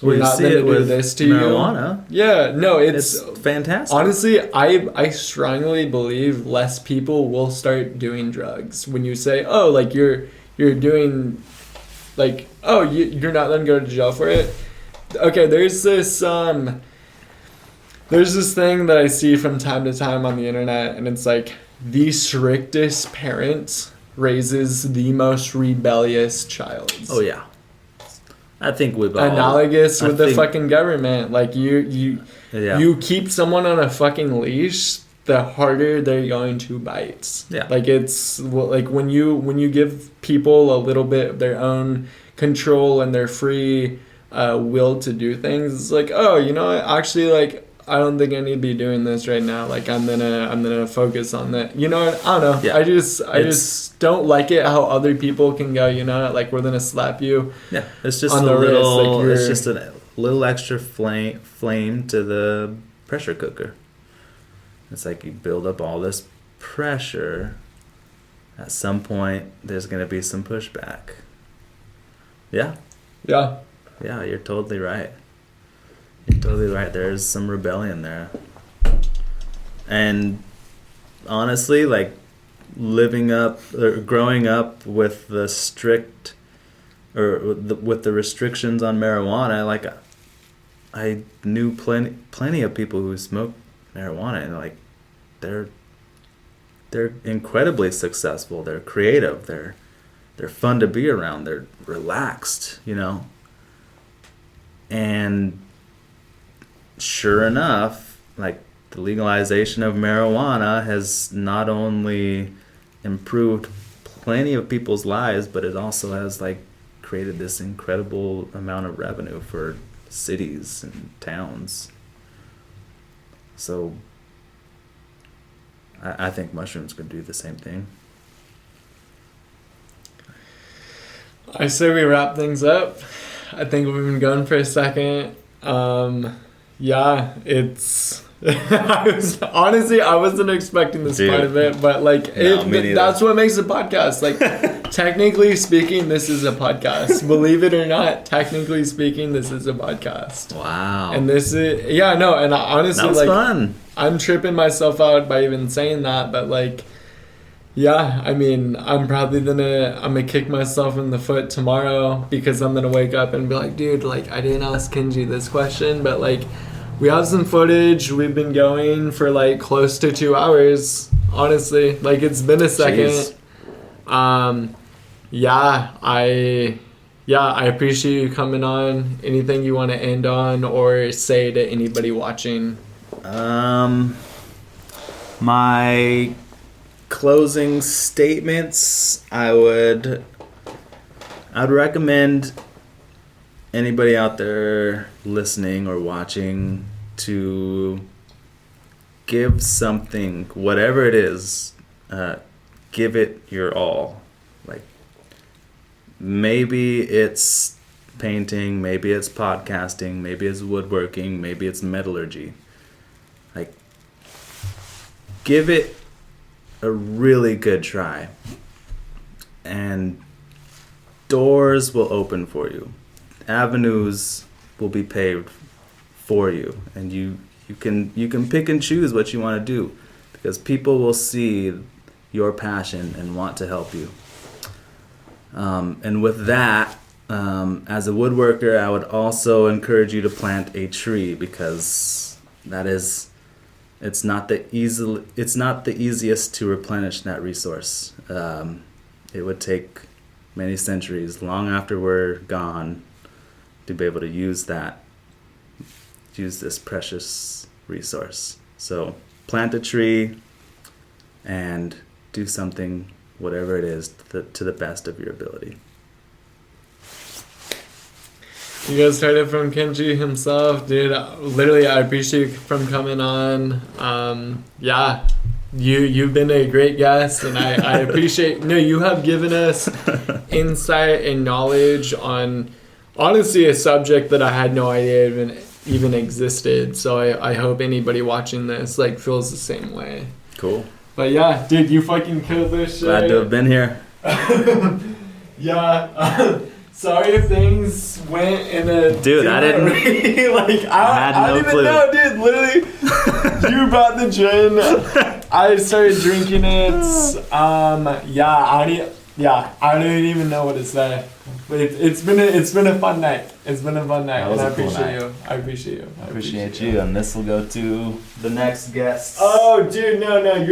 Speaker 1: we're not gonna do this to
Speaker 2: marijuana.
Speaker 1: You. Yeah, no, it's
Speaker 2: fantastic.
Speaker 1: Honestly, I strongly believe less people will start doing drugs when you say, oh, like you're doing, like, oh, you're not gonna go to jail for it. Okay, there's this thing that I see from time to time on the internet, and it's like, the strictest parent raises the most rebellious child.
Speaker 2: Oh yeah, I think we've all...
Speaker 1: Analogous with the fucking government. Like, you keep someone on a fucking leash, the harder they're going to bite.
Speaker 2: Yeah.
Speaker 1: Like it's like when you give people a little bit of their own control and their free will to do things, it's like, oh, you know what? Actually, like, I don't think I need to be doing this right now. Like, I'm gonna focus on that. You know what? I don't know. Yeah. I just don't like it how other people can go, you know, like, we're gonna slap you.
Speaker 2: Yeah, it's just a little. Like it's just a little extra flame to the pressure cooker. It's like you build up all this pressure. At some point, there's gonna be some pushback. Yeah.
Speaker 1: Yeah.
Speaker 2: Yeah, you're totally right. You're totally right. There's some rebellion there. And honestly, like growing up with the strict with the restrictions on marijuana, like I knew plenty of people who smoke marijuana, and like they're incredibly successful. They're creative. They're fun to be around. They're relaxed, you know. And sure enough, like the legalization of marijuana has not only improved plenty of people's lives, but it also has like created this incredible amount of revenue for cities and towns. So I think mushrooms could do the same thing.
Speaker 1: I say we wrap things up. I think we've been going for a second. Yeah, it's... I wasn't expecting this part of it, but like that's what makes a podcast. Like, technically speaking, this is a podcast. Believe it or not, technically speaking, this is a podcast.
Speaker 2: Wow.
Speaker 1: And this is and honestly,
Speaker 2: that was
Speaker 1: like,
Speaker 2: fun.
Speaker 1: I'm tripping myself out by even saying that, but like, yeah, I mean, I'm probably gonna kick myself in the foot tomorrow because I'm gonna wake up and be like, dude, like, I didn't ask Kenji this question, but like, we have some footage. We've been going for like close to 2 hours, honestly. Like, it's been a second. Jeez. I appreciate you coming on. Anything you want to end on or say to anybody watching?
Speaker 2: My closing statements, I would recommend anybody out there listening or watching to give something, whatever it is, give it your all. Like, maybe it's painting, maybe it's podcasting, maybe it's woodworking, maybe it's metallurgy. Like, give it a really good try, and doors will open for you. Avenues will be paved for you, and you can pick and choose what you want to do, because people will see your passion and want to help you. And with that, as a woodworker, I would also encourage you to plant a tree, because it's not the easiest to replenish that resource. It would take many centuries, long after we're gone, to be able to use this precious resource. So plant a tree and do something, whatever it is, to the best of your ability.
Speaker 1: You guys heard it from Kenji himself, dude. Literally, I appreciate you from coming on. You've been a great guest, and I appreciate. No, you have given us insight and knowledge on, honestly, a subject that I had no idea even existed. So I hope anybody watching this like feels the same way.
Speaker 2: Cool.
Speaker 1: But yeah, dude, you fucking killed this shit.
Speaker 2: Glad to have been here.
Speaker 1: Sorry if things went in a...
Speaker 2: Dude, I didn't...
Speaker 1: I don't even know, dude. Literally, you brought the gin. I started drinking it. I don't even know what to say. But it's been a fun night. It's been a fun night. And I appreciate you.
Speaker 2: I appreciate you. And this will go to the next guest.
Speaker 1: Oh, dude, no, you're